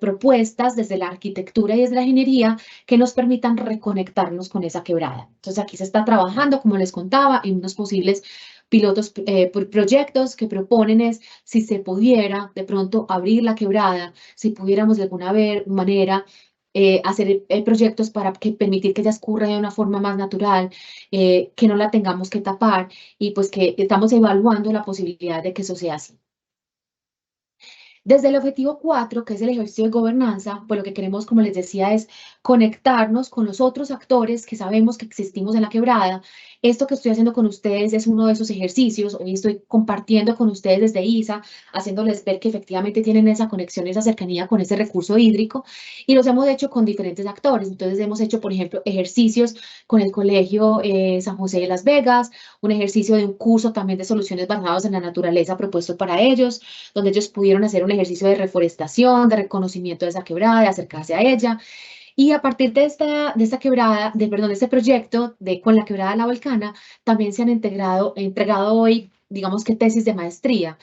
propuestas desde la arquitectura y desde la ingeniería que nos permitan reconectarnos con esa quebrada. Entonces aquí se está trabajando, como les contaba, en unos posibles pilotos, proyectos que proponen es si se pudiera de pronto abrir la quebrada, si pudiéramos de alguna manera hacer proyectos para permitir que ella escurra de una forma más natural, que no la tengamos que tapar y pues que estamos evaluando la posibilidad de que eso sea así. Desde el objetivo 4, que es el ejercicio de gobernanza, pues lo que queremos, como les decía, es conectarnos con los otros actores que sabemos que existimos en la quebrada. Esto que estoy haciendo con ustedes es uno de esos ejercicios. Hoy estoy compartiendo con ustedes desde ISA, haciéndoles ver que efectivamente tienen esa conexión, esa cercanía con ese recurso hídrico, y los hemos hecho con diferentes actores. Entonces hemos hecho, por ejemplo, ejercicios con el Colegio San José de Las Vegas, un ejercicio de un curso también de soluciones basadas en la naturaleza propuesto para ellos, donde ellos pudieron hacer un ejercicio de reforestación, de reconocimiento de esa quebrada, de acercarse a ella. Y a partir de esta quebrada, perdón, de este proyecto con la quebrada de la Volcana, también se han entregado hoy, digamos que tesis de maestría.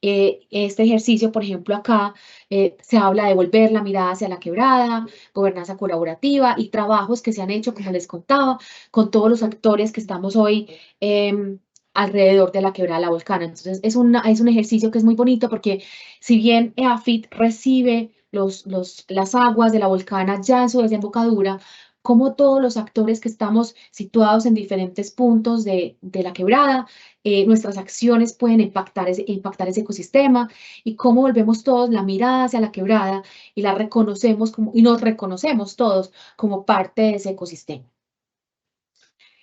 Este ejercicio, por ejemplo, acá se habla de volver la mirada hacia la quebrada, gobernanza colaborativa y trabajos que se han hecho, como les contaba, con todos los actores que estamos hoy alrededor de la quebrada de la Volcana. Entonces, es un ejercicio que es muy bonito porque si bien EAFIT recibe las aguas de la Volcana ya en su desembocadura, como todos los actores que estamos situados en diferentes puntos de la quebrada, nuestras acciones pueden impactar ese ecosistema y cómo volvemos todos la mirada hacia la quebrada y la reconocemos y nos reconocemos todos como parte de ese ecosistema.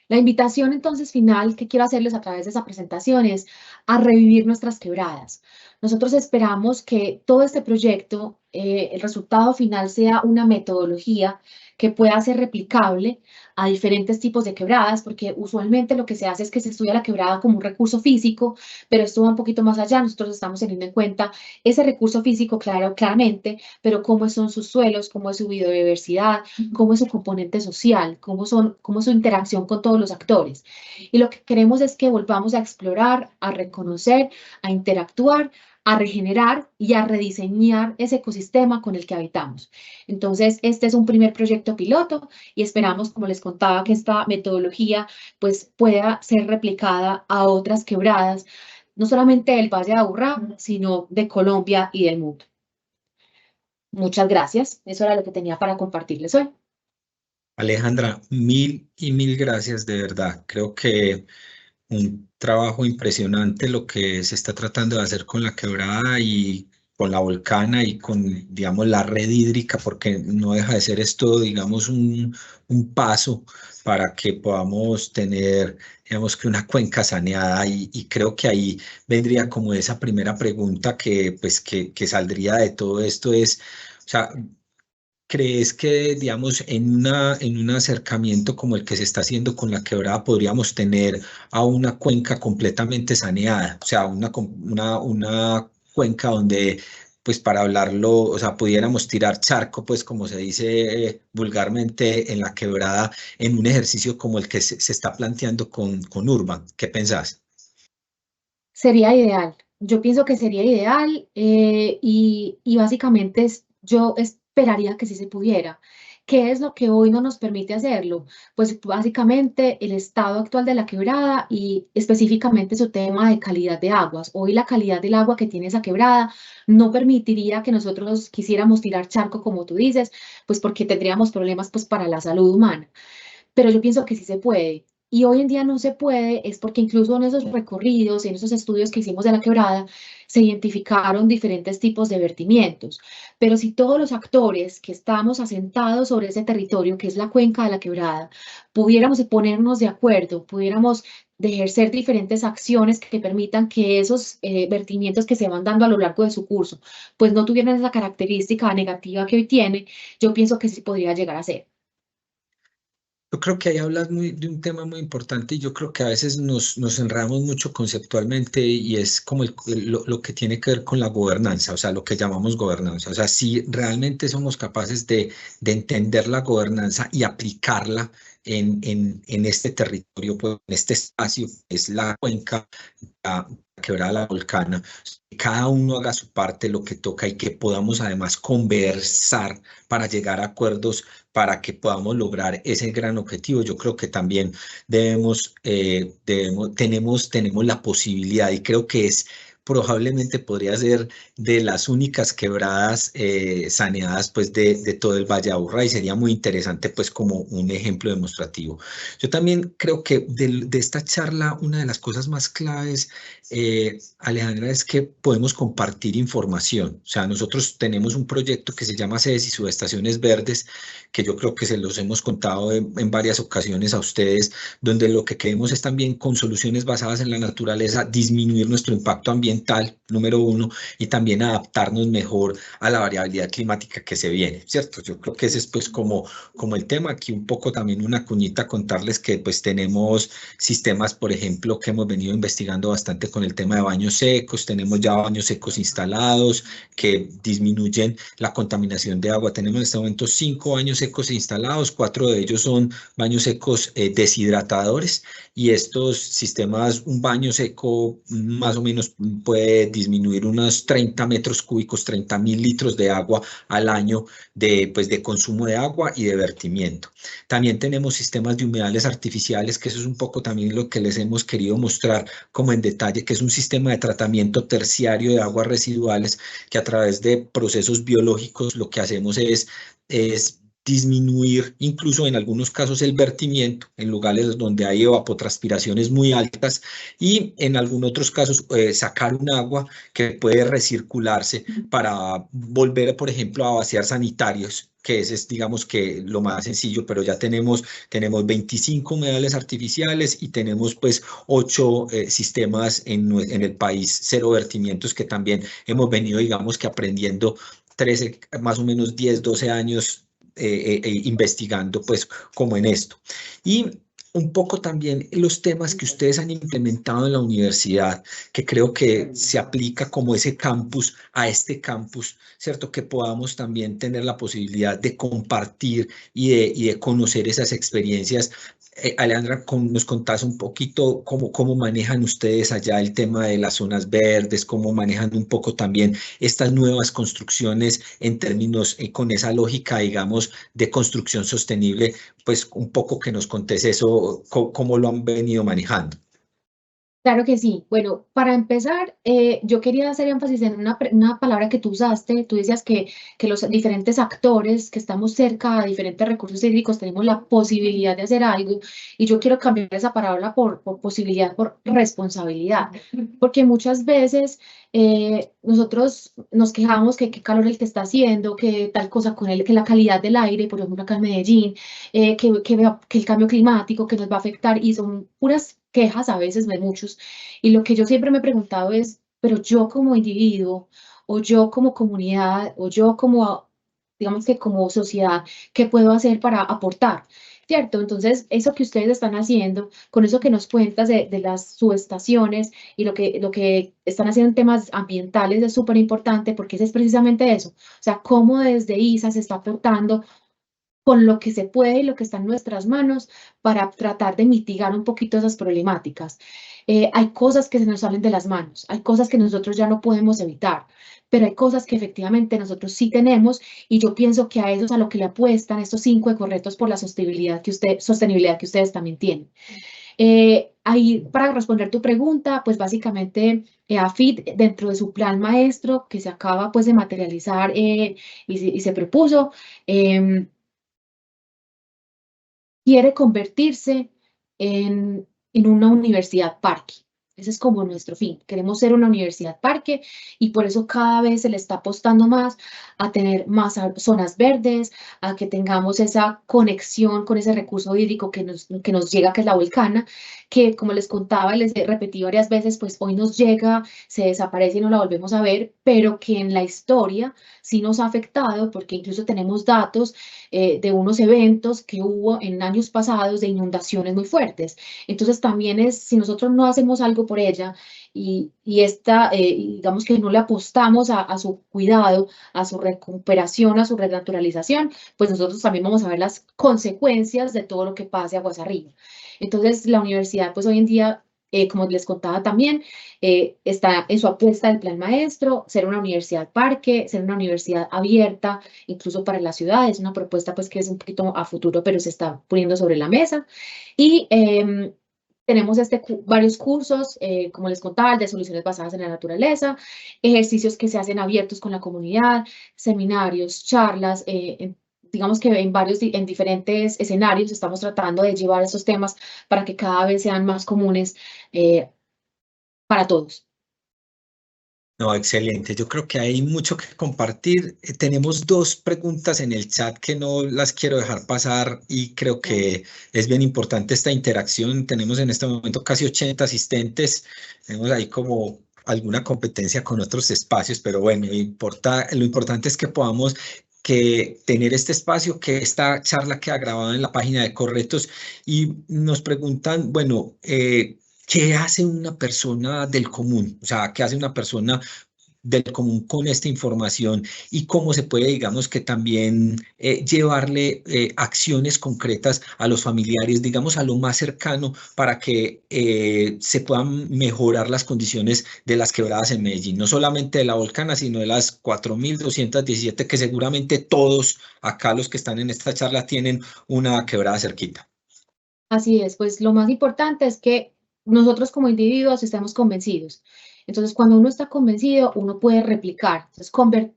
La invitación entonces final que quiero hacerles a través de esa presentación es a revivir nuestras quebradas. Nosotros esperamos que todo este proyecto, el resultado final sea una metodología que pueda ser replicable a diferentes tipos de quebradas, porque usualmente lo que se hace es que se estudia la quebrada como un recurso físico, pero esto va un poquito más allá. Nosotros estamos teniendo en cuenta ese recurso físico, claramente, pero cómo son sus suelos, cómo es su biodiversidad, cómo es su componente social, cómo es su interacción con todos los actores. Y lo que queremos es que volvamos a explorar, a reconocer, a interactuar, a regenerar y a rediseñar ese ecosistema con el que habitamos. Entonces, este es un primer proyecto piloto y esperamos, como les contaba, que esta metodología pues, pueda ser replicada a otras quebradas, no solamente del Valle de Aburrá, sino de Colombia y del mundo. Muchas gracias. Eso era lo que tenía para compartirles hoy. Alejandra, mil y mil gracias, de verdad. Creo que un trabajo impresionante lo que se está tratando de hacer con la quebrada y con la Volcana y con, digamos, la red hídrica, porque no deja de ser esto, digamos, un paso para que podamos tener, digamos, que una cuenca saneada y creo que ahí vendría como esa primera pregunta que, pues, que saldría de todo esto es, o sea, ¿crees que, digamos, en un acercamiento como el que se está haciendo con la quebrada podríamos tener a una cuenca completamente saneada? O sea, una cuenca donde, pues para hablarlo, o sea, pudiéramos tirar charco, pues como se dice vulgarmente en la quebrada, en un ejercicio como el que se está planteando con Urban. ¿Qué pensás? Sería ideal. Yo pienso que sería ideal y básicamente yo esperaría que sí se pudiera. ¿Qué es lo que hoy no nos permite hacerlo? Pues básicamente el estado actual de la quebrada y específicamente su tema de calidad de aguas. Hoy la calidad del agua que tiene esa quebrada no permitiría que nosotros quisiéramos tirar charco, como tú dices, pues porque tendríamos problemas pues para la salud humana, pero yo pienso que sí se puede. Y hoy en día no se puede, es porque incluso en esos recorridos, en esos estudios que hicimos de la quebrada, se identificaron diferentes tipos de vertimientos. Pero si todos los actores que estamos asentados sobre ese territorio, que es la cuenca de la quebrada, pudiéramos ponernos de acuerdo, pudiéramos de ejercer diferentes acciones que permitan que esos vertimientos que se van dando a lo largo de su curso, pues no tuvieran esa característica negativa que hoy tiene, yo pienso que sí podría llegar a ser. Yo creo que ahí hablas de un tema muy importante y yo creo que a veces nos enredamos mucho conceptualmente y es como lo que tiene que ver con la gobernanza, o sea, lo que llamamos gobernanza. O sea, si realmente somos capaces de entender la gobernanza y aplicarla en este territorio, pues, en este espacio, que es la cuenca, la quebrada La Volcana, que cada uno haga su parte, lo que toca, y que podamos además conversar para llegar a acuerdos para que podamos lograr ese gran objetivo. Yo creo que también tenemos la posibilidad, y creo que probablemente podría ser de las únicas quebradas saneadas pues de todo el Valle de Aburrá, y sería muy interesante pues como un ejemplo demostrativo. Yo también creo que de esta charla una de las cosas más claves, Alejandra, es que podemos compartir información. O sea, nosotros tenemos un proyecto que se llama SEDES y Subestaciones Verdes, que yo creo que se los hemos contado en varias ocasiones a ustedes, donde lo que queremos es también, con soluciones basadas en la naturaleza, disminuir nuestro impacto ambiental, número uno, y también adaptarnos mejor a la variabilidad climática que se viene, ¿cierto? Yo creo que ese es pues como el tema. Aquí un poco también una cuñita, contarles que pues tenemos sistemas, por ejemplo, que hemos venido investigando bastante con el tema de baños secos. Tenemos ya baños secos instalados que disminuyen la contaminación de agua. Tenemos en este momento 5 baños secos instalados, 4 de ellos son baños secos deshidratadores, y estos sistemas, un baño seco más o menos puede disminuir unos 30 metros cúbicos, 30.000 litros de agua al año pues, de consumo de agua y de vertimiento. También tenemos sistemas de humedales artificiales, que eso es un poco también lo que les hemos querido mostrar como en detalle, que es un sistema de tratamiento terciario de aguas residuales, que a través de procesos biológicos lo que hacemos es disminuir incluso en algunos casos el vertimiento en lugares donde hay evapotranspiraciones muy altas, y en algunos otros casos sacar un agua que puede recircularse para volver, por ejemplo, a vaciar sanitarios, que ese es, digamos, que lo más sencillo. Pero ya tenemos 25 humedales artificiales y tenemos pues 8 sistemas en el país, cero vertimientos, que también hemos venido, digamos, que aprendiendo 13, más o menos 10, 12 años investigando pues como en esto. Y un poco también los temas que ustedes han implementado en la universidad, que creo que se aplica como ese campus a este campus, ¿cierto? Que podamos también tener la posibilidad de compartir y de conocer esas experiencias. Alejandra, nos contás un poquito cómo manejan ustedes allá el tema de las zonas verdes, cómo manejan un poco también estas nuevas construcciones en términos con esa lógica, digamos, de construcción sostenible. Pues un poco que nos contés eso, cómo lo han venido manejando. Claro que sí. Bueno, para empezar, yo quería hacer énfasis en una palabra que tú usaste. Tú decías que los diferentes actores que estamos cerca a diferentes recursos hídricos tenemos la posibilidad de hacer algo, y yo quiero cambiar esa palabra por posibilidad, por responsabilidad, porque muchas veces nosotros nos quejamos que qué calor el que está haciendo, que tal cosa con él, que la calidad del aire, por ejemplo, acá en Medellín, que el cambio climático que nos va a afectar, y son puras quejas a veces de muchos. Y lo que yo siempre me he preguntado es, pero yo como individuo, o yo como comunidad, o yo como, digamos que como sociedad, ¿qué puedo hacer para aportar? ¿Cierto? Entonces, eso que ustedes están haciendo, con eso que nos cuentas de las subestaciones y lo que están haciendo en temas ambientales, es súper importante, porque es precisamente eso. O sea, cómo desde ISA se está aportando con lo que se puede y lo que está en nuestras manos para tratar de mitigar un poquito esas problemáticas. Hay cosas que se nos salen de las manos, hay cosas que nosotros ya no podemos evitar, pero hay cosas que efectivamente nosotros sí tenemos, y yo pienso que a eso es a lo que le apuestan estos 5 ecorretos por la sostenibilidad que ustedes también tienen. Ahí, para responder tu pregunta, pues básicamente AFIT, dentro de su plan maestro que se acaba pues de materializar y se propuso, quiere convertirse en una universidad parque. Ese es como nuestro fin. Queremos ser una universidad parque, y por eso cada vez se le está apostando más a tener más zonas verdes, a que tengamos esa conexión con ese recurso hídrico que nos llega, que es la Volcana, que, como les contaba y les repetí varias veces, pues hoy nos llega, se desaparece y no la volvemos a ver, pero que en la historia sí nos ha afectado, porque incluso tenemos datos de unos eventos que hubo en años pasados de inundaciones muy fuertes. Entonces también es, si nosotros no hacemos algo por ella, digamos que no le apostamos a su cuidado, a su recuperación, a su renaturalización, pues nosotros también vamos a ver las consecuencias de todo lo que pase aguas arriba. Entonces la universidad pues hoy en día como les contaba también, está en su apuesta del Plan Maestro, ser una universidad parque, ser una universidad abierta, incluso para la ciudad. Es una propuesta pues que es un poquito a futuro, pero se está poniendo sobre la mesa. Y tenemos varios cursos, como les contaba, el de soluciones basadas en la naturaleza, ejercicios que se hacen abiertos con la comunidad, seminarios, charlas, digamos que en diferentes escenarios estamos tratando de llevar esos temas para que cada vez sean más comunes para todos. No, excelente. Yo creo que hay mucho que compartir. Tenemos dos preguntas en el chat que no las quiero dejar pasar y creo Claro. que es bien importante esta interacción. Tenemos en este momento casi 80 asistentes. Tenemos ahí como alguna competencia con otros espacios, pero bueno, lo importante es que podamos tener este espacio, que esta charla queda grabada en la página de Corretos y nos preguntan, bueno, ¿qué hace una persona del común? O sea, ¿qué hace una persona del común con esta información y cómo se puede, digamos, que también llevarle acciones concretas a los familiares, digamos, a lo más cercano para que se puedan mejorar las condiciones de las quebradas en Medellín, no solamente de la Volcana, sino de las 4.217 que seguramente todos acá los que están en esta charla tienen una quebrada cerquita. Así es, pues lo más importante es que nosotros como individuos estemos convencidos. Entonces, cuando uno está convencido, uno puede replicar. Entonces,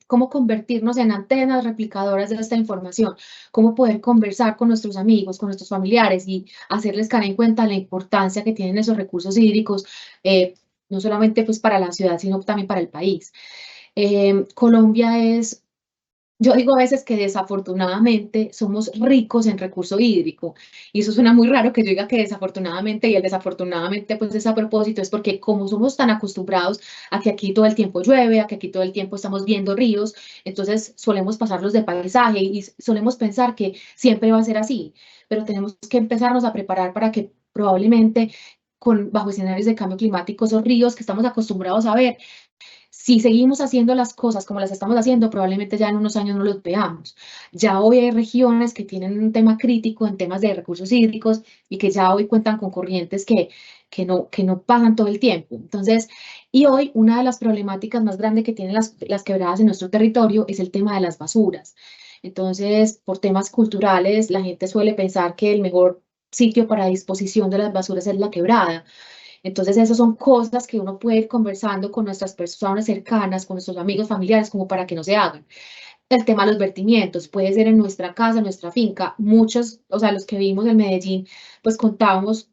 cómo convertirnos en antenas replicadoras de esta información, cómo poder conversar con nuestros amigos, con nuestros familiares y hacerles caer en cuenta la importancia que tienen esos recursos hídricos, no solamente pues para la ciudad, sino también para el país. Colombia es Yo digo a veces que desafortunadamente somos ricos en recurso hídrico y eso suena muy raro que yo diga que desafortunadamente y el desafortunadamente pues es a propósito, es porque como somos tan acostumbrados a que aquí todo el tiempo llueve, a que aquí todo el tiempo estamos viendo ríos, entonces solemos pasarlos de paisaje y solemos pensar que siempre va a ser así, pero tenemos que empezarnos a preparar para que probablemente bajo escenarios de cambio climático esos ríos que estamos acostumbrados a ver, si seguimos haciendo las cosas como las estamos haciendo, probablemente ya en unos años no los veamos. Ya hoy hay regiones que tienen un tema crítico en temas de recursos hídricos y que ya hoy cuentan con corrientes que no pasan todo el tiempo. Entonces, y hoy una de las problemáticas más grandes que tienen las quebradas en nuestro territorio es el tema de las basuras. Entonces, por temas culturales, la gente suele pensar que el mejor sitio para disposición de las basuras es la quebrada. Entonces, esas son cosas que uno puede ir conversando con nuestras personas cercanas, con nuestros amigos, familiares, como para que no se hagan. El tema de los vertimientos puede ser en nuestra casa, en nuestra finca. Muchos, o sea, los que vivimos en Medellín, pues contábamos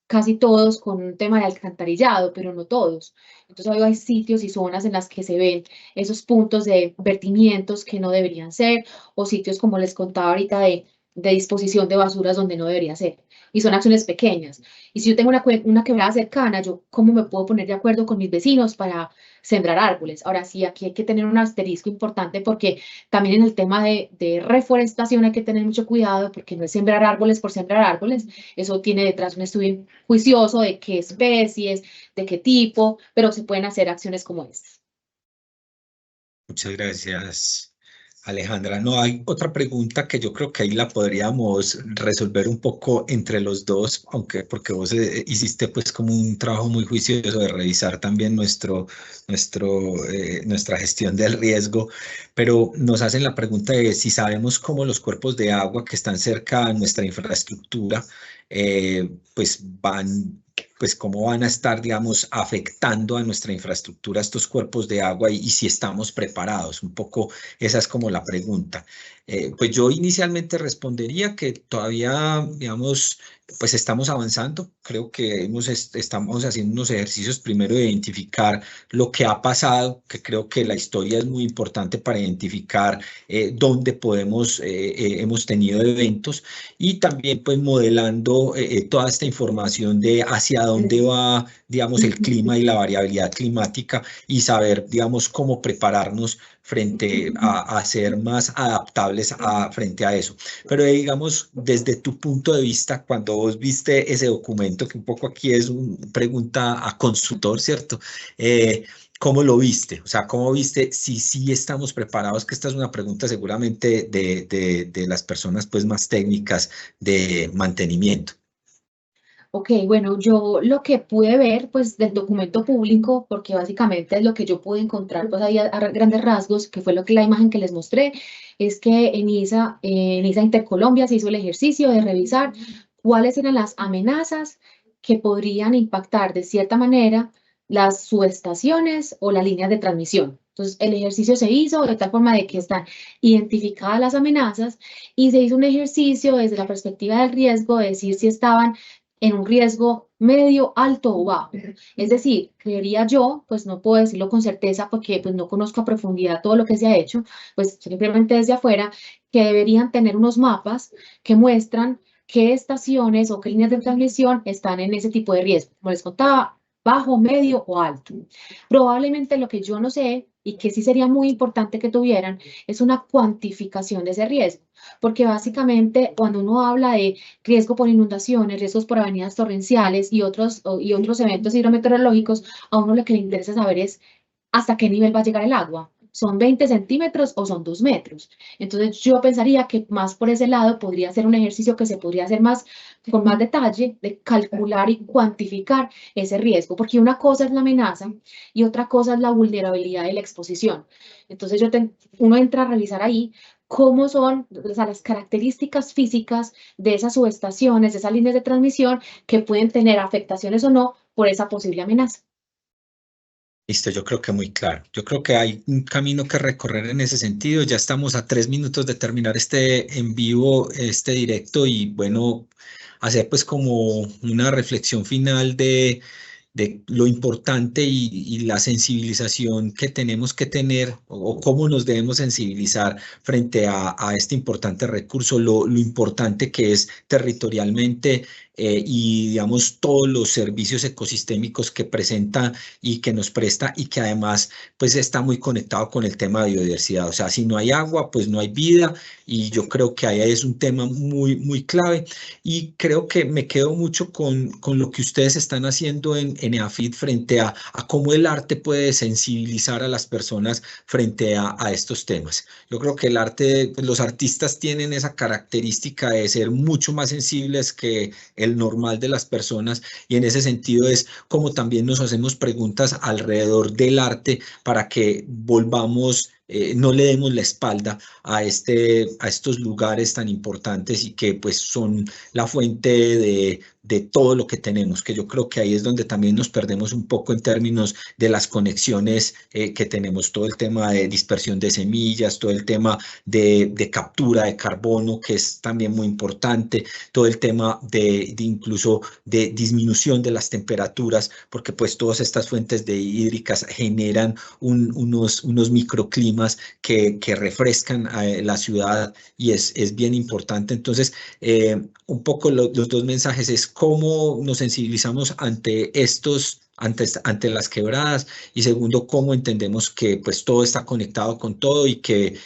casi todos con un tema de alcantarillado, pero no todos. Entonces, hoy hay sitios y zonas en las que se ven esos puntos de vertimientos que no deberían ser, o sitios, como les contaba ahorita, de disposición de basuras donde no debería ser. Y son acciones pequeñas. Y si yo tengo una quebrada cercana, yo, ¿cómo me puedo poner de acuerdo con mis vecinos para sembrar árboles? Ahora sí, aquí hay que tener un asterisco importante porque también en el tema de reforestación hay que tener mucho cuidado porque no es sembrar árboles por sembrar árboles. Eso tiene detrás un estudio juicioso de qué especies, de qué tipo, pero se pueden hacer acciones como esta. Muchas gracias, Alejandra. No, hay otra pregunta que yo creo que ahí la podríamos resolver un poco entre los dos, aunque porque vos hiciste pues como un trabajo muy juicioso de revisar también nuestra gestión del riesgo, pero nos hacen la pregunta de si sabemos cómo los cuerpos de agua que están cerca a nuestra infraestructura pues pues cómo van a estar, digamos, afectando a nuestra infraestructura estos cuerpos de agua y si estamos preparados. Un poco esa es como la pregunta. Pues yo inicialmente respondería que todavía, digamos, pues estamos avanzando. Creo que estamos haciendo unos ejercicios primero de identificar lo que ha pasado, que creo que la historia es muy importante para identificar dónde hemos tenido eventos y también pues modelando toda esta información de hacia dónde va, digamos, el clima y la variabilidad climática y saber, digamos, cómo prepararnos frente a ser más adaptables frente a eso. Pero digamos, desde tu punto de vista, cuando vos viste ese documento, que un poco aquí es una pregunta a consultor, ¿cierto? ¿Cómo lo viste? O sea, ¿cómo viste si sí estamos preparados? Que esta es una pregunta seguramente de las personas pues más técnicas de mantenimiento. Ok, bueno, yo lo que pude ver, pues, del documento público, porque básicamente es lo que yo pude encontrar, pues, ahí a grandes rasgos, que fue lo que la imagen que les mostré, es que en ISA Intercolombia se hizo el ejercicio de revisar cuáles eran las amenazas que podrían impactar de cierta manera las subestaciones o las líneas de transmisión. Entonces, el ejercicio se hizo de tal forma de que están identificadas las amenazas y se hizo un ejercicio desde la perspectiva del riesgo de decir si estaban en un riesgo medio, alto o bajo. Es decir, creería yo, pues no puedo decirlo con certeza porque pues no conozco a profundidad todo lo que se ha hecho, pues simplemente desde afuera, que deberían tener unos mapas que muestran qué estaciones o qué líneas de transmisión están en ese tipo de riesgo. Como les contaba, bajo, medio o alto. Probablemente lo que yo no sé y que sí sería muy importante que tuvieran es una cuantificación de ese riesgo, porque básicamente cuando uno habla de riesgo por inundaciones, riesgos por avenidas torrenciales y otros eventos hidrometeorológicos, a uno lo que le interesa saber es hasta qué nivel va a llegar el agua. ¿Son 20 centímetros o son 2 metros? Entonces yo pensaría que más por ese lado podría ser un ejercicio que se podría hacer más con más detalle de calcular y cuantificar ese riesgo, porque una cosa es la amenaza y otra cosa es la vulnerabilidad y la exposición. Entonces uno entra a revisar ahí cómo son, o sea, las características físicas de esas subestaciones, de esas líneas de transmisión que pueden tener afectaciones o no por esa posible amenaza. Listo, yo creo que muy claro. Yo creo que hay un camino que recorrer en ese sentido. Ya estamos a 3 minutos de terminar este en vivo, este directo y bueno, hacer pues como una reflexión final de lo importante y la sensibilización que tenemos que tener o cómo nos debemos sensibilizar frente a este importante recurso, lo importante que es territorialmente y digamos todos los servicios ecosistémicos que presenta y que nos presta y que además pues está muy conectado con el tema de biodiversidad. O sea, si no hay agua, pues no hay vida y yo creo que ahí es un tema muy, muy clave y creo que me quedo mucho con lo que ustedes están haciendo en EAFIT frente a cómo el arte puede sensibilizar a las personas frente a estos temas. Yo creo que el arte, pues, los artistas tienen esa característica de ser mucho más sensibles que el normal de las personas y en ese sentido es como también nos hacemos preguntas alrededor del arte para que volvamos, no le demos la espalda a estos lugares tan importantes y que pues son la fuente de todo lo que tenemos, que yo creo que ahí es donde también nos perdemos un poco en términos de las conexiones que tenemos, todo el tema de dispersión de semillas, todo el tema de captura de carbono, que es también muy importante, todo el tema de incluso de disminución de las temperaturas, porque pues todas estas fuentes de hídricas generan unos microclimas que refrescan la ciudad y es bien importante. Entonces, un poco los dos mensajes es cómo nos sensibilizamos ante ante las quebradas y segundo, cómo entendemos que pues todo está conectado con todo y que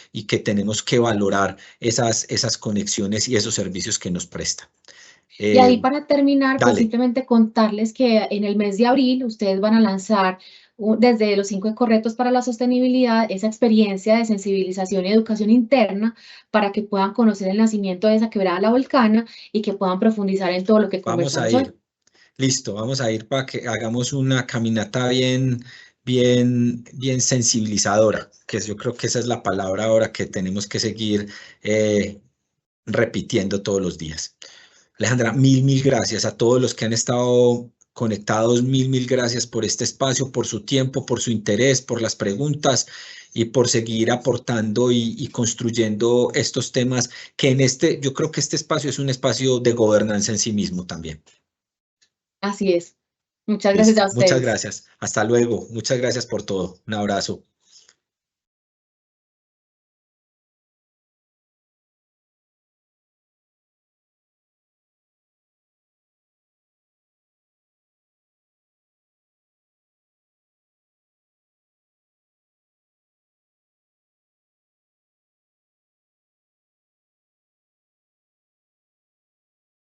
tenemos que valorar esas conexiones y esos servicios que nos prestan. Y ahí Eh, para terminar, pues dale. simplemente contarles que en el mes de abril ustedes van a lanzar desde los 5 correctos para la sostenibilidad esa experiencia de sensibilización y educación interna para que puedan conocer el nacimiento de esa quebrada La Volcana y que puedan profundizar en todo lo que Vamos a conversamos hoy. ir. Listo, vamos a ir para que hagamos una caminata bien sensibilizadora, yo creo que esa es la palabra ahora que tenemos que seguir repitiendo todos los días. Alejandra, mil gracias a todos los que han estado conectados, mil gracias por este espacio, por su tiempo, por su interés, por las preguntas y por seguir aportando y construyendo estos temas que yo creo que este espacio es un espacio de gobernanza en sí mismo también. Así es. Muchas gracias Listo. a Muchas ustedes. gracias. Hasta luego. Muchas gracias por todo. Un abrazo.